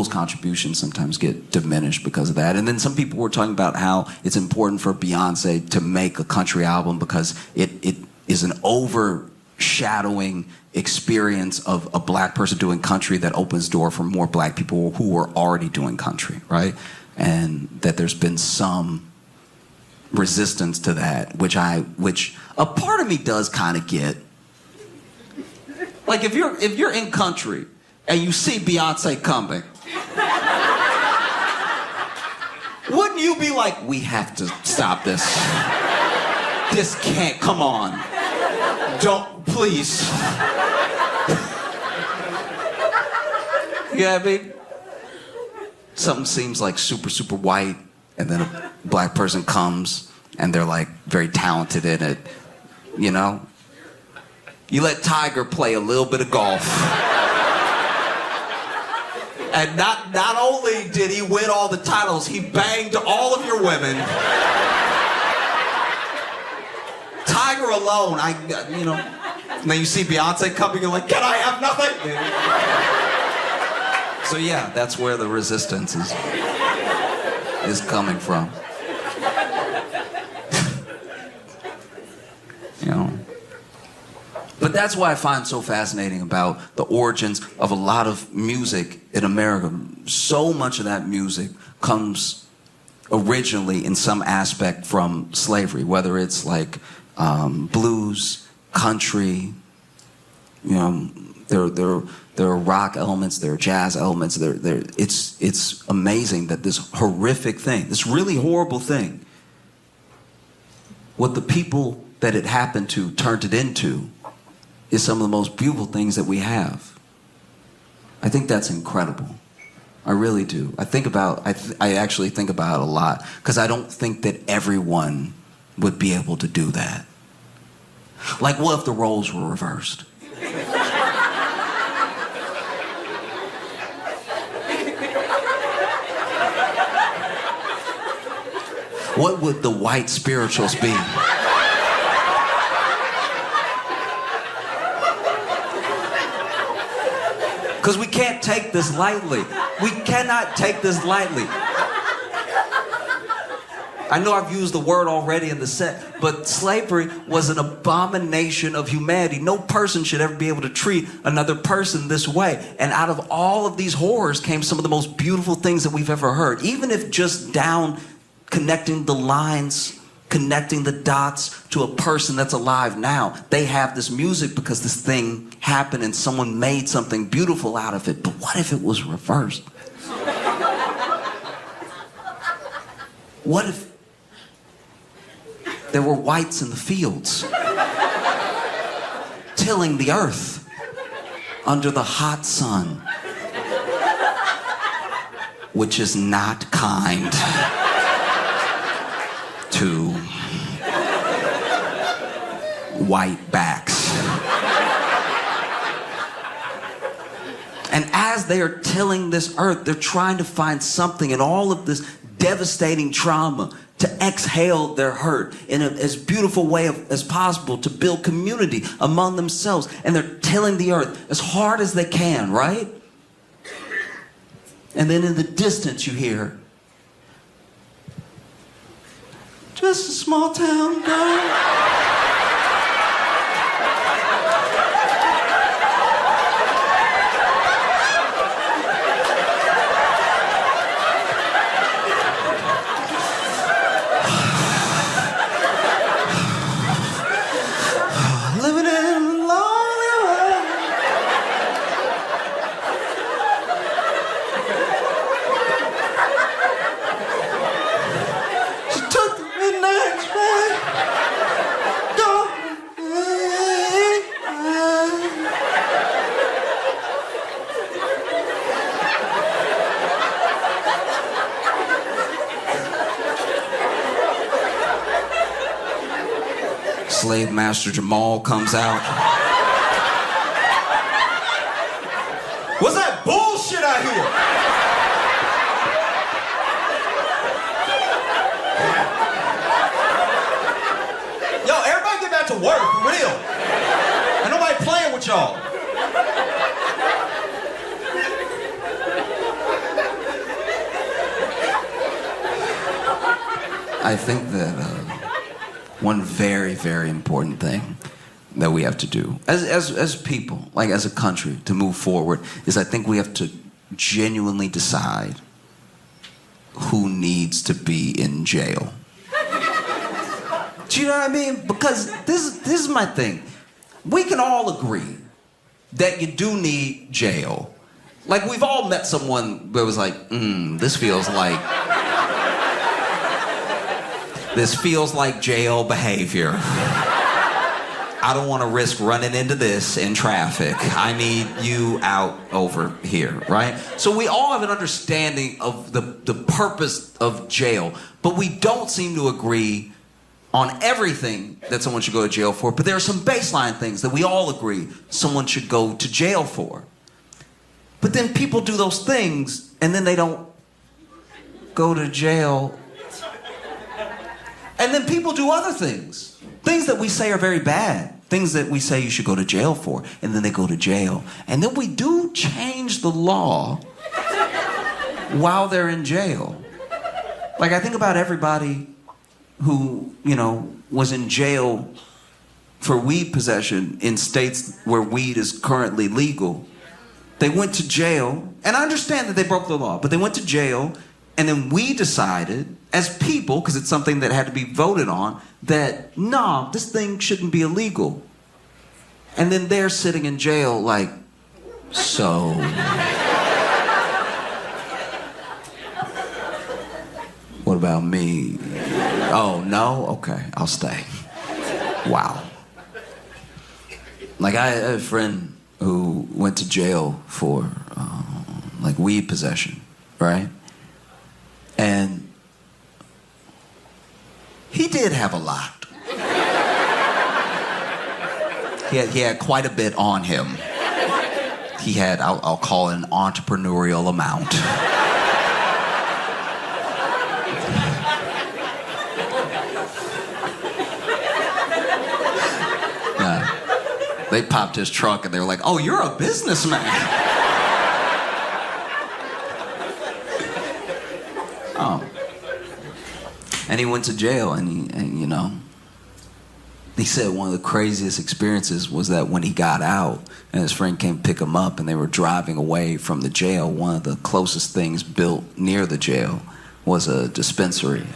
contributions sometimes get diminished because of that. And then some people were talking about how it's important for Beyonce to make a country album because it is an overshadowing experience of a black person doing country that opens door for more black people who are already doing country, right? And that there's been some resistance to that, which a part of me does kind of get. Like if you're in country and you see Beyonce coming, wouldn't you be like, we have to stop this? This can't, come on. Don't, please. Yeah, I mean, something seems like super, super white, and then a black person comes, and they're like very talented in it, you know? You let Tiger play a little bit of golf. And not only did he win all the titles, he banged all of your women. Tiger alone, and then you see Beyonce coming, you're like, can I have nothing? So yeah, that's where the resistance is coming from. You know? But that's what I find so fascinating about the origins of a lot of music in America. So much of that music comes originally in some aspect from slavery, whether it's like blues, country, you know, there are rock elements, there are jazz elements. It's amazing that this horrific thing, this really horrible thing, what the people that it happened to turned it into is some of the most beautiful things that we have. I think that's incredible. I really do. I actually think about it a lot because I don't think that everyone would be able to do that. Like, what if the roles were reversed? What would the white spirituals be? Because we can't take this lightly. We cannot take this lightly. I know I've used the word already in the set, but slavery was an abomination of humanity. No person should ever be able to treat another person this way. And out of all of these horrors came some of the most beautiful things that we've ever heard. Even if just down connecting the lines, connecting the dots to a person that's alive now. They have this music because this thing happened and someone made something beautiful out of it. But what if it was reversed? What if there were whites in the fields tilling the earth under the hot sun, which is not kind to white backs. And as they are tilling this earth, they're trying to find something in all of this devastating trauma to exhale their hurt in as beautiful way as possible, to build community among themselves. And they're tilling the earth as hard as they can, right? And then in the distance you hear, just a small town girl. Slave Master Jamal comes out. What's that bullshit I hear? Yo, everybody get back to work, for real. Ain't nobody playing with y'all. I think that one very, very important thing that we have to do as people, like as a country, to move forward is I think we have to genuinely decide who needs to be in jail. Do you know what I mean? Because this is my thing. We can all agree that you do need jail. Like we've all met someone that was like, this feels like jail behavior. I don't want to risk running into this in traffic. I need you out over here, right? So we all have an understanding of the purpose of jail, but we don't seem to agree on everything that someone should go to jail for. But there are some baseline things that we all agree someone should go to jail for. But then people do those things and then they don't go to jail. And then people do other things. Things that we say are very bad. Things that we say you should go to jail for. And then they go to jail. And then we do change the law while they're in jail. Like I think about everybody who, was in jail for weed possession in states where weed is currently legal. They went to jail. And I understand that they broke the law. But they went to jail. And then we decided, as people, because it's something that had to be voted on, that, no, this thing shouldn't be illegal. And then they're sitting in jail like, so... what about me? Oh, no? Okay, I'll stay. Wow. Like, I had a friend who went to jail for, weed possession, right? And he did have a lot. He had quite a bit on him. He had, I'll call it an entrepreneurial amount. They popped his trunk and they were like, oh, you're a businessman. Oh. And he went to jail and he said one of the craziest experiences was that when he got out and his friend came pick him up and they were driving away from the jail, one of the closest things built near the jail was a dispensary.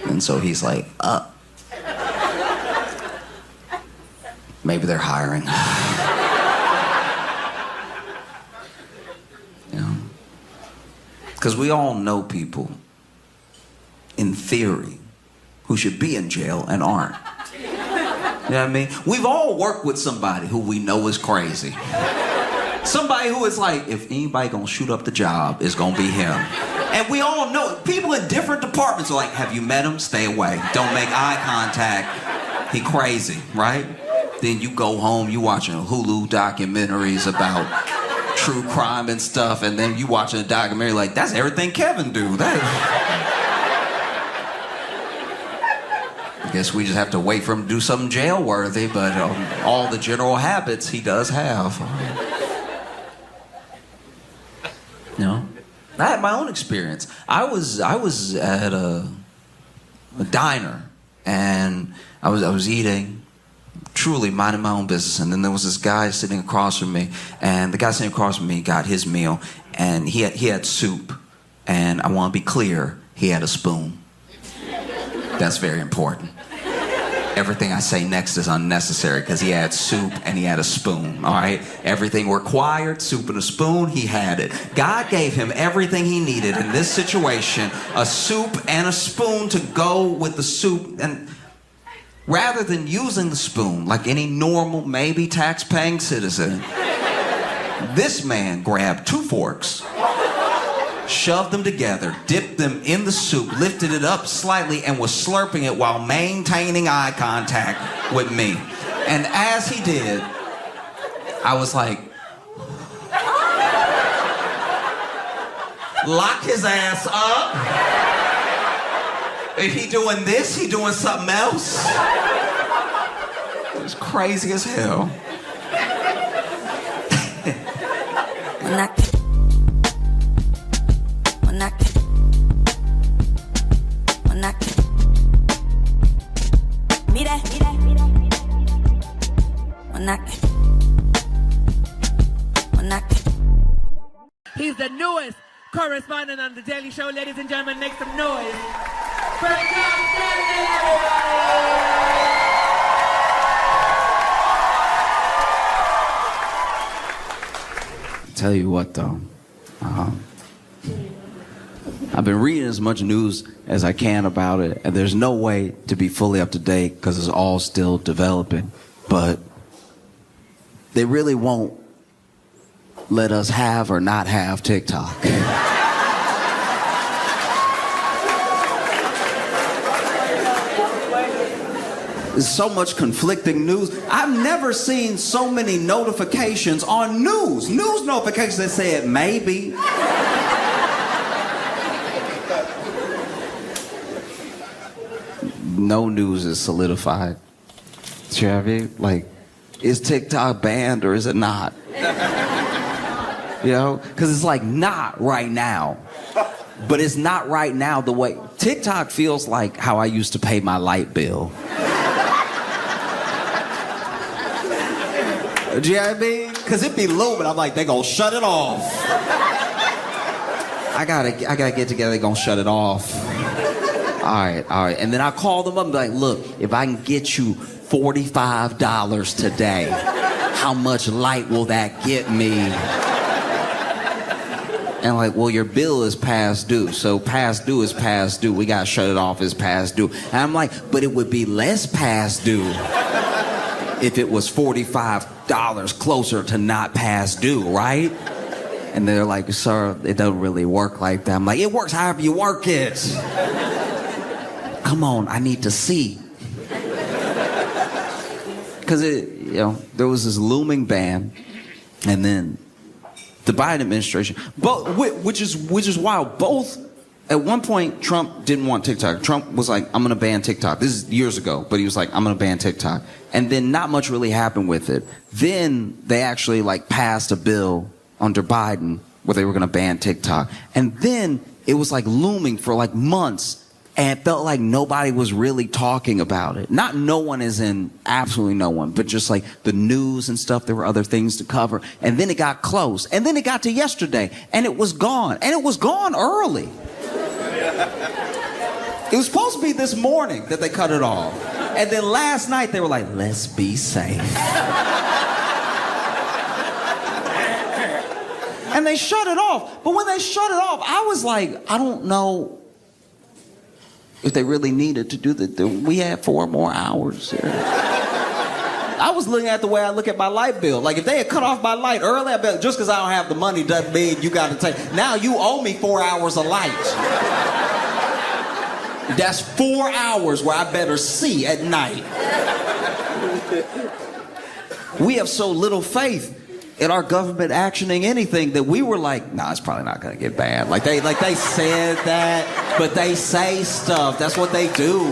And so he's like, maybe they're hiring. Because we all know people, in theory, who should be in jail and aren't. You know what I mean? We've all worked with somebody who we know is crazy. Somebody who is like, if anybody gonna shoot up the job, it's gonna be him. And we all know, people in different departments are like, have you met him? Stay away. Don't make eye contact. He crazy, right? Then you go home, you watching Hulu documentaries about true crime and stuff, and then you watching a documentary like, that's everything Kevin do. I guess we just have to wait for him to do something jail-worthy, but all the general habits he does have. You know? I had my own experience. I was at a diner, and I was eating, truly minding my own business, and then there was this guy sitting across from me, and the guy sitting across from me got his meal, and he had soup, and I want to be clear, he had a spoon. That's very important. Everything I say next is unnecessary because he had soup and he had a spoon, all right? Everything required, soup and a spoon, he had it. God gave him everything he needed in this situation, a soup and a spoon to go with the soup. And rather than using the spoon like any normal, maybe tax-paying citizen, this man grabbed 2 forks, shoved them together, dipped them in the soup, lifted it up slightly, and was slurping it while maintaining eye contact with me. And as he did, I was like, lock his ass up. If he doing this, he doing something else. It was crazy as hell. He's the newest correspondent on The Daily Show. Ladies and gentlemen, make some noise. Break down Saturday, everybody! Tell you what, though. I've been reading as much news as I can about it, and there's no way to be fully up to date because it's all still developing. But they really won't let us have or not have TikTok. There's so much conflicting news. I've never seen so many notifications on news. News notifications that say it may be. No news is solidified. Chevy, like, is TikTok banned or is it not? You know, because it's like not right now. But it's not right now the way TikTok feels like how I used to pay my light bill. Do you know what I mean? Because it be looming. I'm like, they gonna shut it off. I gotta get together, they gonna shut it off. All right. And then I call them up and be like, look, if I can get you $45 today, how much light will that get me? And like, well, your bill is past due. So past due is past due. We gotta shut it off as past due. And I'm like, but it would be less past due if it was $45 closer to not past due, right? And they're like, sir, it doesn't really work like that. I'm like, it works however you work it. Come on, I need to see. Because there was this looming ban, and then the Biden administration, which is wild. Both, at one point, Trump didn't want TikTok. Trump was like, I'm going to ban TikTok. This is years ago, but he was like, I'm going to ban TikTok. And then not much really happened with it. Then they actually passed a bill under Biden where they were going to ban TikTok. And then it was looming for months. And it felt like nobody was really talking about it. Not no one as in absolutely no one, but just the news and stuff. There were other things to cover. And then it got close. And then it got to yesterday. And it was gone. And it was gone early. It was supposed to be this morning that they cut it off. And then last night they were like, let's be safe. And they shut it off. But when they shut it off, I was like, I don't know if they really needed to do that. We had 4 more hours here. I was looking at the way I look at my light bill. Like if they had cut off my light early, I'd be like, just because I don't have the money doesn't mean you got to take. Now you owe me 4 hours of light. That's 4 hours where I better see at night. We have so little faith in our government actioning anything that we were like, nah, it's probably not gonna get banned. Like they said that, but they say stuff. That's what they do.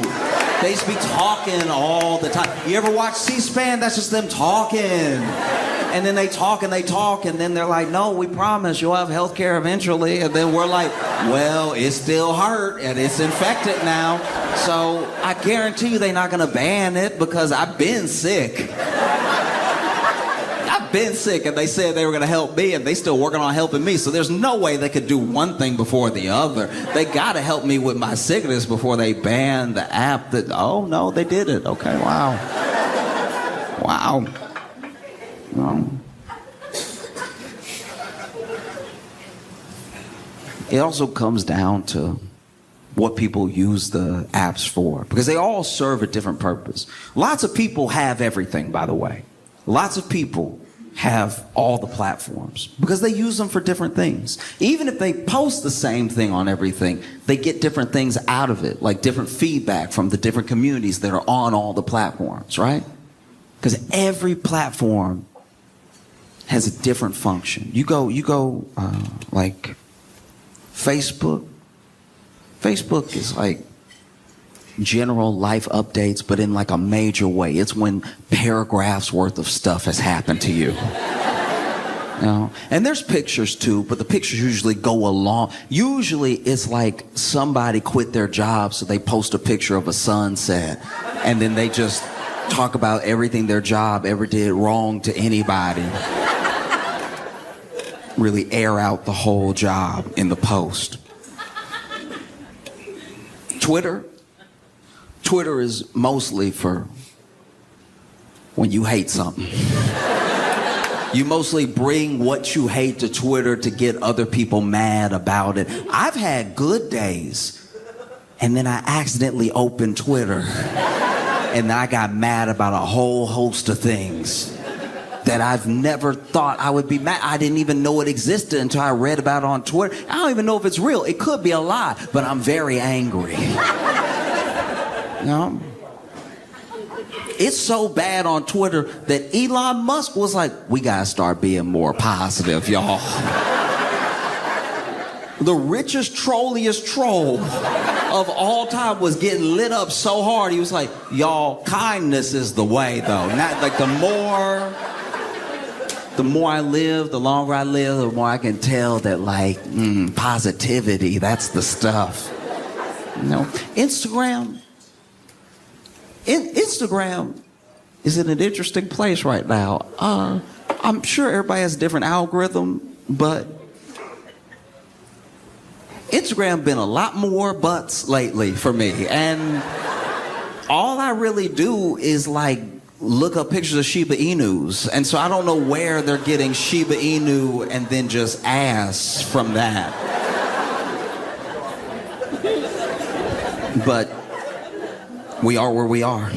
They just be talking all the time. You ever watch C-SPAN? That's just them talking. And then they talk, and then they're like, no, we promise you'll have health care eventually. And then we're like, well, it still hurt, and it's infected now. So I guarantee you they're not gonna ban it because I've been sick. Been sick, and they said they were going to help me, and they still working on helping me. So there's no way they could do one thing before the other. They got to help me with my sickness before they ban the app. That oh no, they did it. Okay, wow. It also comes down to what people use the apps for, because they all serve a different purpose. Lots of people have everything, by the way. Lots of people have all the platforms because they use them for different things. Even if they post the same thing on everything, they get different things out of it, like different feedback from the different communities that are on all the platforms, right? Because every platform has a different function. You go like Facebook. Facebook is like general life updates, but in like a major way. It's when paragraphs worth of stuff has happened to you. You know? And there's pictures too, but the pictures usually go along. Usually it's like somebody quit their job, so they post a picture of a sunset, and then they just talk about everything their job ever did wrong to anybody. Really air out the whole job in the post. Twitter is mostly for when you hate something. You mostly bring what you hate to Twitter to get other people mad about it. I've had good days, and then I accidentally opened Twitter, and I got mad about a whole host of things that I've never thought I would be mad. I didn't even know it existed until I read about it on Twitter. I don't even know if it's real. It could be a lie, but I'm very angry. You know? It's so bad on Twitter that Elon Musk was like, we gotta start being more positive, y'all. The richest, trolliest troll of all time was getting lit up so hard. He was like, y'all, kindness is the way, though. Not like the more I live, the longer I live, the more I can tell that like positivity, that's the stuff. You know, Instagram is in an interesting place right now. I'm sure everybody has a different algorithm, but Instagram been a lot more butts lately for me. And all I really do is like look up pictures of Shiba Inus. And so I don't know where they're getting Shiba Inu and then just ass from that. But we are where we are.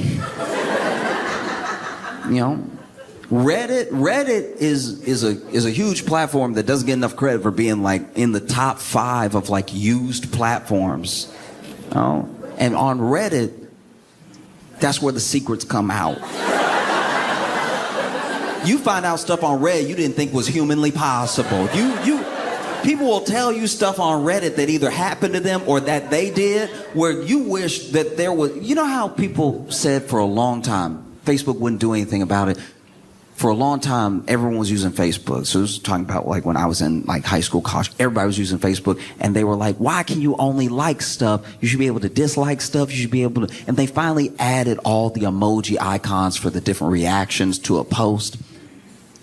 You know, Reddit is a huge platform that doesn't get enough credit for being like in the top 5 of like used platforms. You know? And on Reddit, that's where the secrets come out. You find out stuff on Reddit you didn't think was humanly possible. People will tell you stuff on Reddit that either happened to them or that they did, where you wish that there was. You know how people said for a long time Facebook wouldn't do anything about it? For a long time, everyone was using Facebook. So this was talking about like when I was in like high school, college, everybody was using Facebook, and they were like, why can you only like stuff? You should be able to dislike stuff. You should be able to, and they finally added all the emoji icons for the different reactions to a post.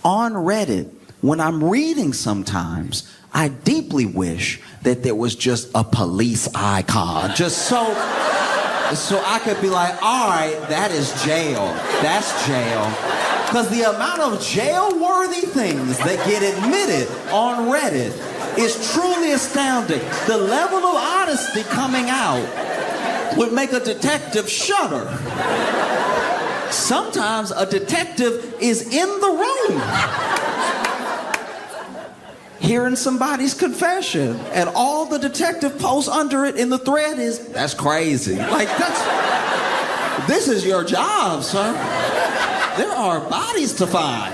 On Reddit, when I'm reading sometimes, I deeply wish that there was just a police icon, just so I could be like, all right, that is jail. That's jail. Because the amount of jail-worthy things that get admitted on Reddit is truly astounding. The level of honesty coming out would make a detective shudder. Sometimes a detective is in the room hearing somebody's confession, and all the detective posts under it in the thread is, "That's crazy." Like, this is your job, sir. There are bodies to find.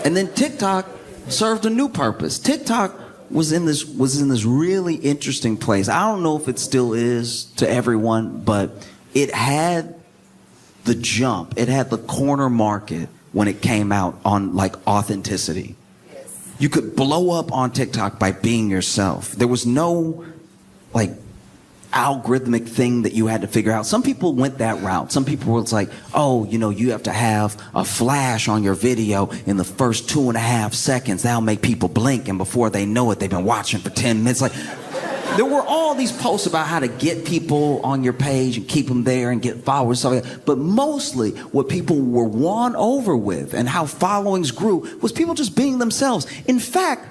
And then TikTok served a new purpose. TikTok was in this really interesting place. I don't know if it still is to everyone, but it had the jump. It had the corner market when it came out on like authenticity. Yes. You could blow up on TikTok by being yourself. There was no like algorithmic thing that you had to figure out. Some people went that route. Some people were like, oh, you know, you have to have a flash on your video in the first 2.5 seconds. That'll make people blink, and before they know it, they've been watching for 10 minutes. Like, there were all these posts about how to get people on your page and keep them there and get followers, stuff like that. But mostly what people were won over with and how followings grew was people just being themselves. In fact,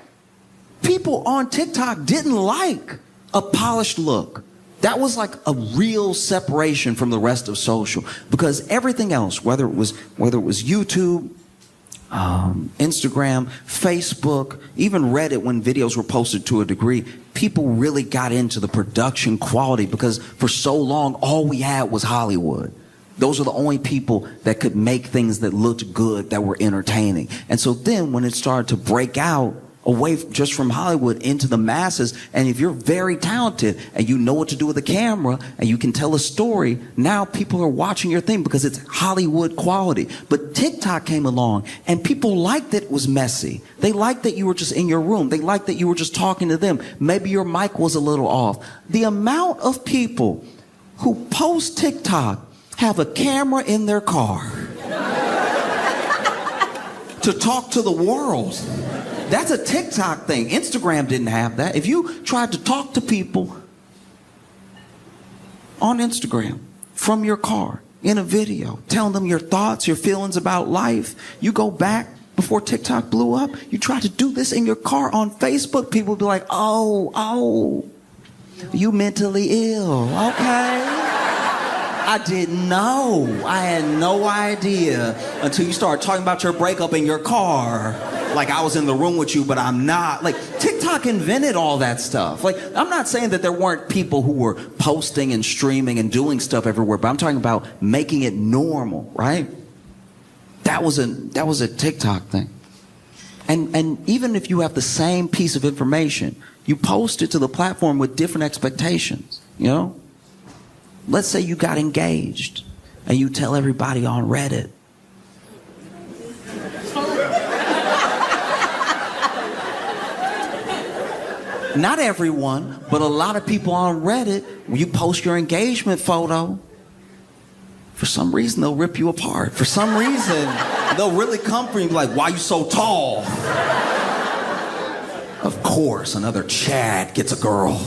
people on TikTok didn't like a polished look. That was like a real separation from the rest of social, because everything else, whether it was YouTube, Instagram, Facebook, even Reddit, when videos were posted to a degree, people really got into the production quality, because for so long, all we had was Hollywood. Those are the only people that could make things that looked good, that were entertaining. And so then when it started to break out away just from Hollywood into the masses, and if you're very talented and you know what to do with a camera and you can tell a story, now people are watching your thing because it's Hollywood quality. But TikTok came along and people liked that it was messy. They liked that you were just in your room. They liked that you were just talking to them. Maybe your mic was a little off. The amount of people who post TikTok have a camera in their car to talk to the world. That's a TikTok thing. Instagram didn't have that. If you tried to talk to people on Instagram from your car in a video, telling them your thoughts, your feelings about life, you go back before TikTok blew up, you try to do this in your car on Facebook, people would be like, oh, you mentally ill, okay. I didn't know. I had no idea until you started talking about your breakup in your car. Like I was in the room with you, but I'm not. Like, TikTok invented all that stuff. Like, I'm not saying that there weren't people who were posting and streaming and doing stuff everywhere, but I'm talking about making it normal, right? That was a TikTok thing. And even if you have the same piece of information, you post it to the platform with different expectations, you know? Let's say you got engaged and you tell everybody on Reddit. Not everyone, but a lot of people on Reddit, when you post your engagement photo, for some reason they'll rip you apart. For some reason, they'll really come for you and be like, why you so tall? Of course, another Chad gets a girl.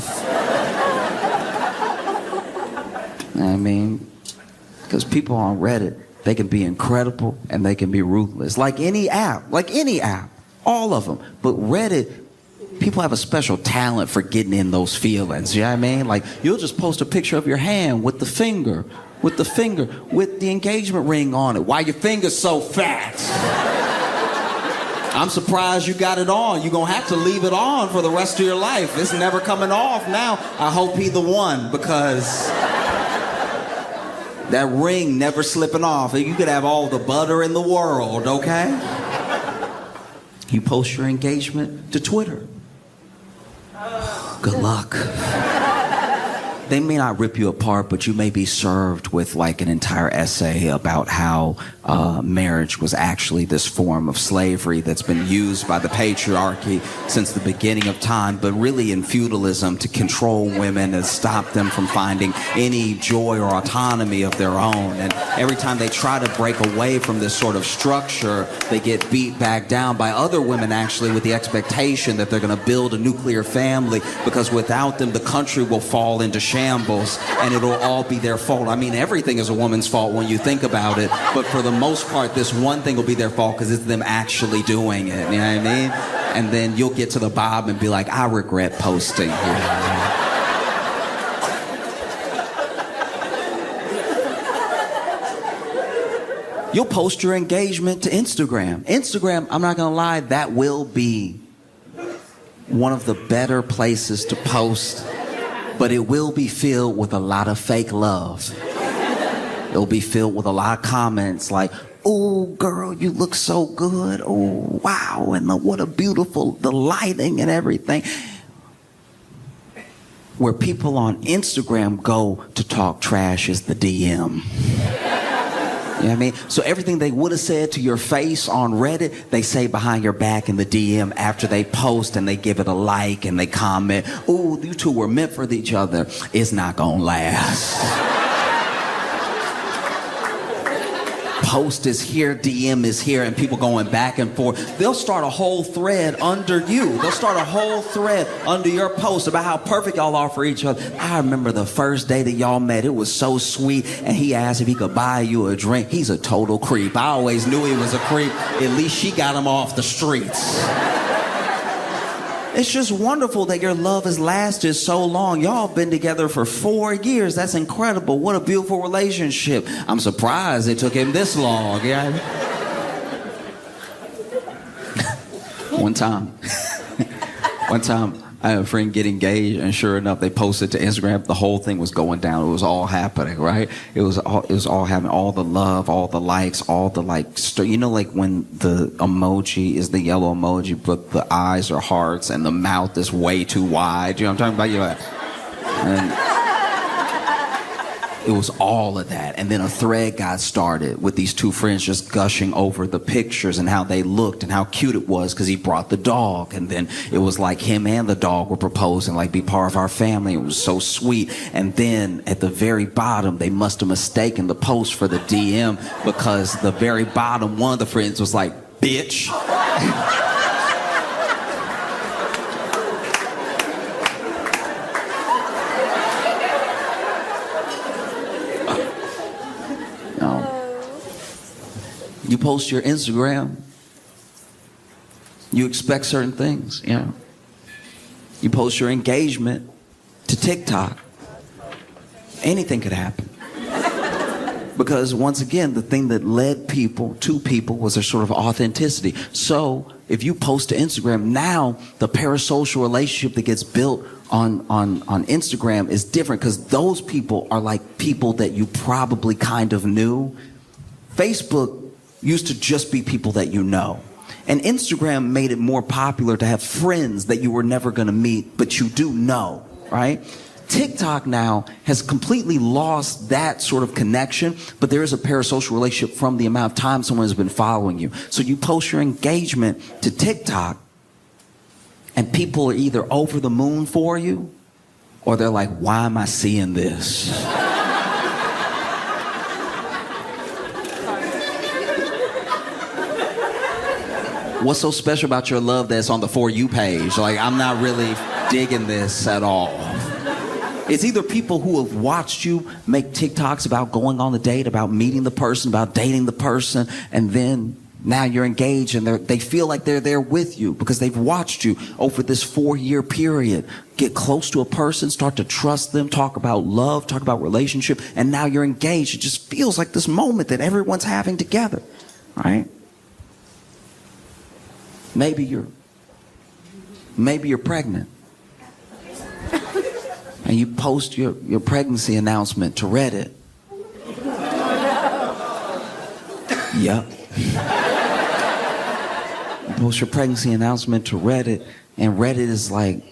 I mean, because people on Reddit, they can be incredible and they can be ruthless. Like any app, all of them. But Reddit, people have a special talent for getting in those feelings, you know what I mean? Like, you'll just post a picture of your hand with the engagement ring on it. Why your finger's so fat? I'm surprised you got it on. You're gonna have to leave it on for the rest of your life. It's never coming off now. I hope he the one, because that ring never slipping off. You could have all the butter in the world, okay? You post your engagement to Twitter. Good luck. They may not rip you apart, but you may be served with like an entire essay about how marriage was actually this form of slavery that's been used by the patriarchy since the beginning of time, but really in feudalism to control women and stop them from finding any joy or autonomy of their own. And every time they try to break away from this sort of structure, they get beat back down by other women, actually, with the expectation that they're going to build a nuclear family, because without them, the country will fall into shambles and it'll all be their fault. I mean, everything is a woman's fault when you think about it, but for the most part, this one thing will be their fault because it's them actually doing it, you know what I mean? And then you'll get to the bottom and be like, I regret posting here. You'll post your engagement to Instagram. Instagram, I'm not gonna lie, that will be one of the better places to post, but it will be filled with a lot of fake love. It'll be filled with a lot of comments like, oh, girl, you look so good. Oh, wow, and what a beautiful, the lighting and everything. Where people on Instagram go to talk trash is the DM. You know what I mean? So everything they would have said to your face on Reddit, they say behind your back in the DM after they post, and they give it a like and they comment, ooh, you two were meant for each other. It's not gonna last. Post is here, DM is here, and people going back and forth. They'll start a whole thread under you. They'll start a whole thread under your post about how perfect y'all are for each other. I remember the first day that y'all met. It was so sweet, and he asked if he could buy you a drink. He's a total creep. I always knew he was a creep. At least she got him off the streets. It's just wonderful that your love has lasted so long. Y'all been together for 4 years. That's incredible. What a beautiful relationship. I'm surprised it took him this long. Yeah. One time, I had a friend get engaged, and sure enough, they posted to Instagram. The whole thing was going down. It was all happening, right? It was all happening. All the love, all the likes, all the you know, like when the emoji is the yellow emoji, but the eyes are hearts and the mouth is way too wide. You know what I'm talking about? And it was all of that. And then a thread got started with these two friends just gushing over the pictures and how they looked and how cute it was because he brought the dog. And then it was like him and the dog were proposing, like, be part of our family. It was so sweet. And then at the very bottom, they must have mistaken the post for the DM, because the very bottom, one of the friends was like, bitch. You post your Instagram, you expect certain things, you know. You post your engagement to TikTok, anything could happen. Because once again, the thing that led people to people was their sort of authenticity. So if you post to Instagram, now the parasocial relationship that gets built on Instagram is different, because those people are like people that you probably kind of knew. Facebook used to just be people that you know. And Instagram made it more popular to have friends that you were never gonna meet, but you do know, right? TikTok now has completely lost that sort of connection, but there is a parasocial relationship from the amount of time someone has been following you. So you post your engagement to TikTok, and people are either over the moon for you, or they're like, why am I seeing this? What's so special about your love that's on the For You page? Like, I'm not really digging this at all. It's either people who have watched you make TikToks about going on a date, about meeting the person, about dating the person, and then now you're engaged and they feel like they're there with you because they've watched you over this 4-year period. Get close to a person, start to trust them, talk about love, talk about relationship, and now you're engaged. It just feels like this moment that everyone's having together, right? Maybe you're pregnant. And you post your pregnancy announcement to Reddit. Yep. You post your pregnancy announcement to Reddit, and Reddit is like,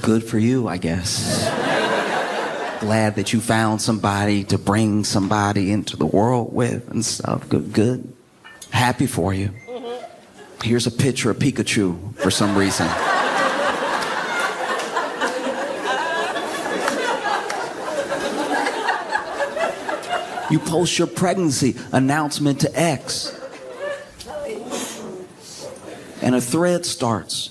good for you, I guess. Glad that you found somebody to bring somebody into the world with and stuff. Good. Happy for you. Here's a picture of Pikachu for some reason. You post your pregnancy announcement to X. And a thread starts.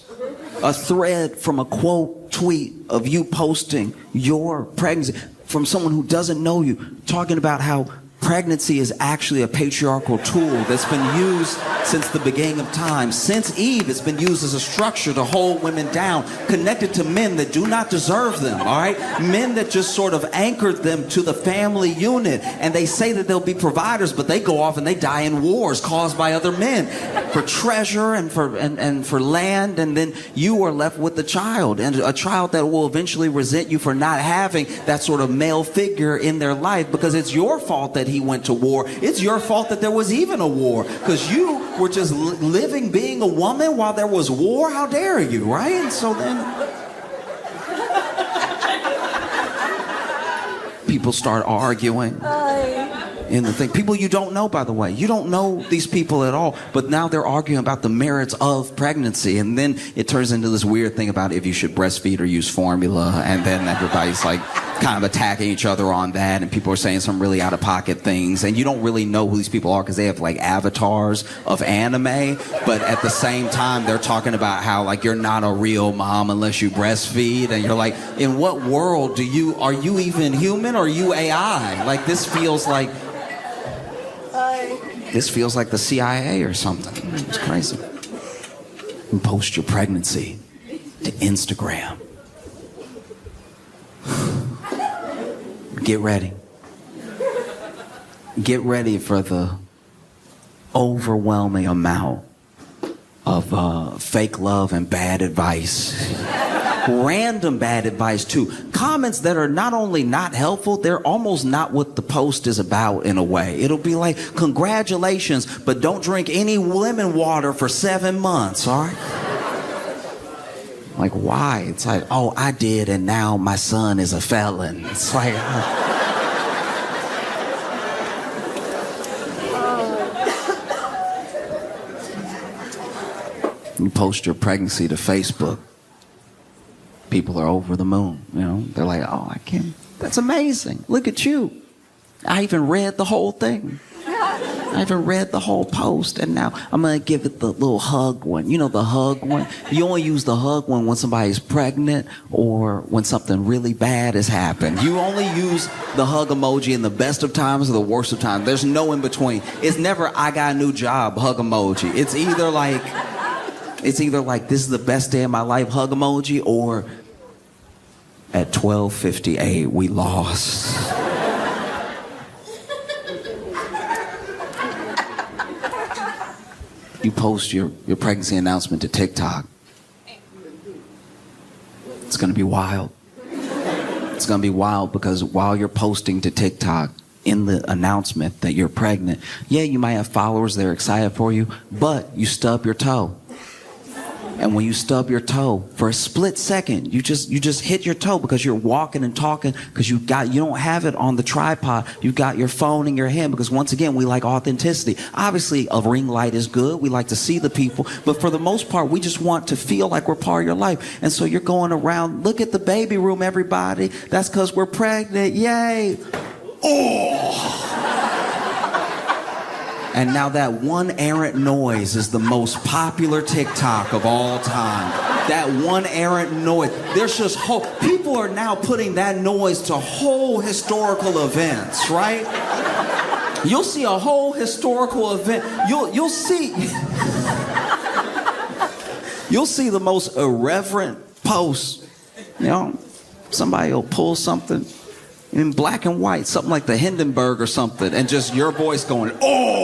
A thread from a quote tweet of you posting your pregnancy from someone who doesn't know you, talking about how pregnancy is actually a patriarchal tool that's been used since the beginning of time. Since Eve, it's been used as a structure to hold women down, connected to men that do not deserve them, all right? Men that just sort of anchored them to the family unit. And they say that they'll be providers, but they go off and they die in wars caused by other men for treasure and for land. And then you are left with the child, and a child that will eventually resent you for not having that sort of male figure in their life, because it's your fault that he went to war. It's your fault that there was even a war, because you were just living being a woman while there was war. How dare you, right? And so then people start arguing in the thing. People you don't know, by the way. You don't know these people at all, but now they're arguing about the merits of pregnancy. And then it turns into this weird thing about if you should breastfeed or use formula. And then everybody's like kind of attacking each other on that. And people are saying some really out of pocket things. And you don't really know who these people are because they have like avatars of anime. But at the same time, they're talking about how like you're not a real mom unless you breastfeed. And you're like, in what world are you even human or are you AI? Like this feels like the CIA or something. It's crazy. You post your pregnancy to Instagram. Get ready. Get ready for the overwhelming amount of fake love and bad advice. Random bad advice too. Comments that are not only not helpful, they're almost not what the post is about in a way. It'll be like, congratulations, but don't drink any lemon water for 7 months, all right? Like, why? It's like, oh, I did, and now my son is a felon. It's like... You post your pregnancy to Facebook. People are over the moon, you know. They're like, oh, I can't. That's amazing. Look at you. I even read the whole thing. I even read the whole post, and now I'm going to give it the little hug one. You know, the hug one? You only use the hug one when somebody's pregnant or when something really bad has happened. You only use the hug emoji in the best of times or the worst of times. There's no in between. It's never, I got a new job, hug emoji. It's either like, this is the best day of my life, hug emoji, or at 12:58, we lost. You post your pregnancy announcement to TikTok. It's gonna be wild. It's gonna be wild because while you're posting to TikTok in the announcement that you're pregnant, yeah, you might have followers that are excited for you, but you stub your toe. And when you stub your toe, for a split second, you just hit your toe because you're walking and talking because you don't have it on the tripod. You've got your phone in your hand because once again, we like authenticity. Obviously, a ring light is good. We like to see the people. But for the most part, we just want to feel like we're part of your life. And so you're going around, look at the baby room, everybody. That's because we're pregnant. Yay. Oh. And now that one errant noise is the most popular TikTok of all time. That one errant noise. There's just people are now putting that noise to whole historical events, right? You'll see a whole historical event. You'll see the most irreverent posts. You know, somebody will pull something in black and white, something like the Hindenburg or something, and just your voice going, oh!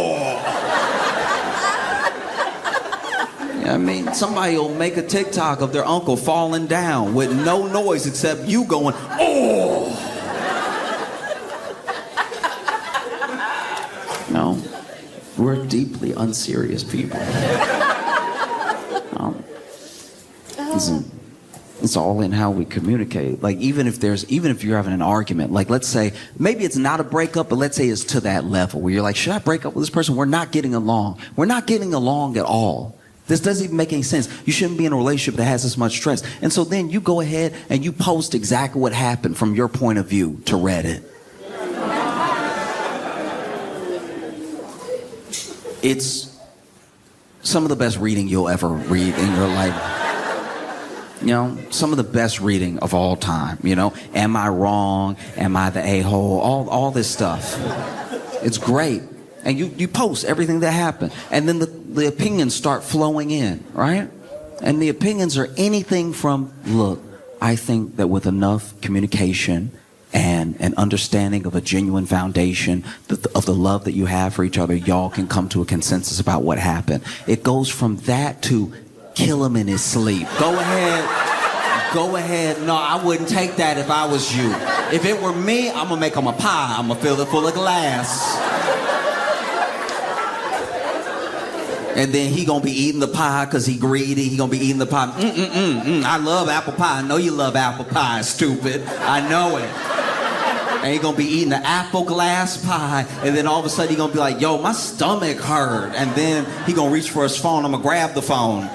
I mean, somebody will make a TikTok of their uncle falling down with no noise except you going, oh! No, we're deeply unserious people. It's all in how we communicate. Like even if you're having an argument, like let's say maybe it's not a breakup, but let's say it's to that level where you're like, should I break up with this person? We're not getting along. We're not getting along at all. This doesn't even make any sense. You shouldn't be in a relationship that has this much stress. And so then you go ahead and you post exactly what happened from your point of view to Reddit. It's some of the best reading you'll ever read in your life. You know, some of the best reading of all time, you know. Am I wrong? Am I the a-hole? All this stuff. It's great. And you post everything that happened. And then the opinions start flowing in, right? And the opinions are anything from, look, I think that with enough communication and an understanding of a genuine foundation of the love that you have for each other, y'all can come to a consensus about what happened. It goes from that to kill him in his sleep. Go ahead. No, I wouldn't take that if I was you. If it were me, I'm gonna make him a pie. I'm gonna fill it full of glass. And then he gonna be eating the pie because he greedy. He gonna be eating the pie. I love apple pie. I know you love apple pie, stupid. I know it. And he gonna be eating the apple glass pie. And then all of a sudden he gonna be like, yo, my stomach hurt. And then he gonna reach for his phone. I'm gonna grab the phone.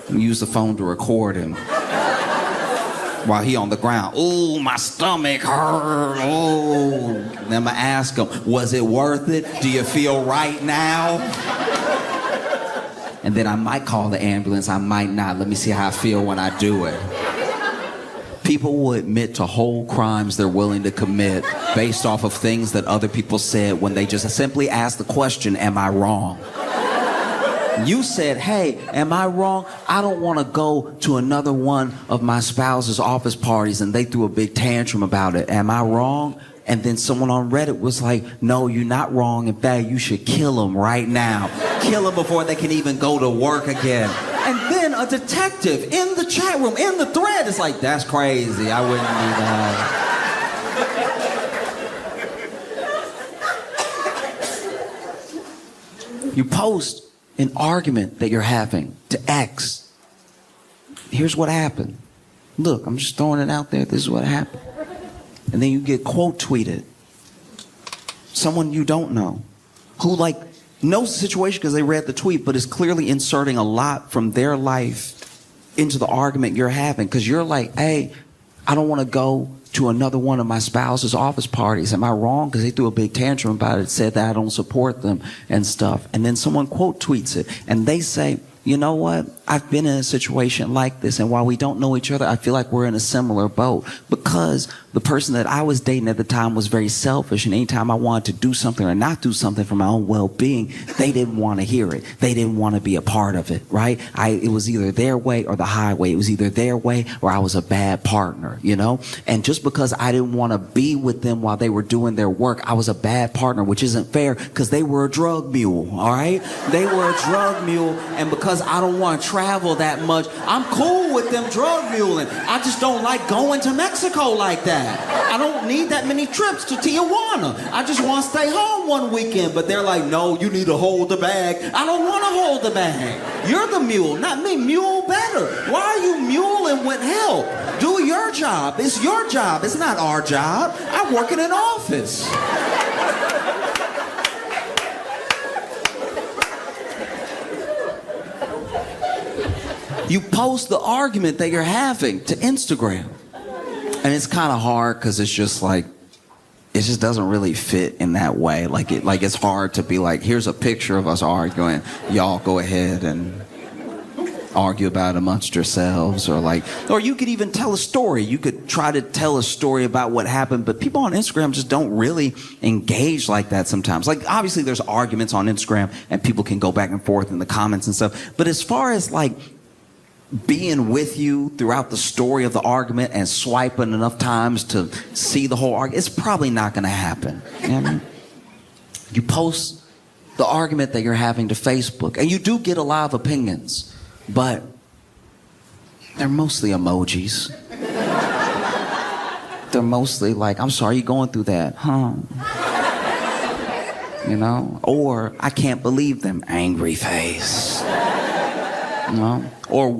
And use the phone to record him. While he on the ground. Ooh, my stomach hurt. Oh. Then I'm gonna ask him, was it worth it? Do you feel right now? And then I might call the ambulance, I might not. Let me see how I feel when I do it. People will admit to whole crimes they're willing to commit based off of things that other people said when they just simply asked the question, am I wrong? You said, hey, am I wrong? I don't want to go to another one of my spouse's office parties and they threw a big tantrum about it. Am I wrong? And then someone on Reddit was like, no, you're not wrong. In fact, you should kill them right now. Kill them before they can even go to work again. And then a detective in the chat room, in the thread, is like, that's crazy. I wouldn't do that. You post an argument that you're having to X. Here's what happened. Look, I'm just throwing it out there. This is what happened. And then you get quote tweeted. Someone you don't know who like knows the situation because they read the tweet, but is clearly inserting a lot from their life into the argument you're having. Because you're like, hey, I don't want to go to another one of my spouse's office parties. Am I wrong? Because they threw a big tantrum about it, said that I don't support them and stuff. And then someone quote tweets it and they say, you know what? I've been in a situation like this, and while we don't know each other, I feel like we're in a similar boat because the person that I was dating at the time was very selfish, and anytime I wanted to do something or not do something for my own well-being, they didn't want to hear it. They didn't want to be a part of it, right? It was either their way or the highway. It was either their way or I was a bad partner, you know? And just because I didn't want to be with them while they were doing their work, I was a bad partner, which isn't fair because they were a drug mule, all right? They were a drug mule, and because I don't want to travel that much, I'm cool with them drug muling. I just don't like going to Mexico like that. I don't need that many trips to Tijuana. I just want to stay home one weekend. But they're like, no, you need to hold the bag. I don't want to hold the bag. You're the mule, not me. Mule better. Why are you muling with help? Do your job. It's your job. It's not our job. I work in an office. You post the argument that you're having to Instagram. And it's kind of hard because it's just like, it just doesn't really fit in that way. Like it's hard to be like, here's a picture of us arguing. Y'all go ahead and argue about it amongst yourselves. Or you could even tell a story. You could try to tell a story about what happened, but people on Instagram just don't really engage like that sometimes. Like, obviously there's arguments on Instagram and people can go back and forth in the comments and stuff. But as far as like being with you throughout the story of the argument and swiping enough times to see the whole argument, it's probably not going to happen. You know what I mean? You post the argument that you're having to Facebook, and you do get a lot of opinions, but they're mostly emojis. They're mostly like, I'm sorry you're going through that, huh? You know? Or, I can't believe them, angry face. You know? Or worse.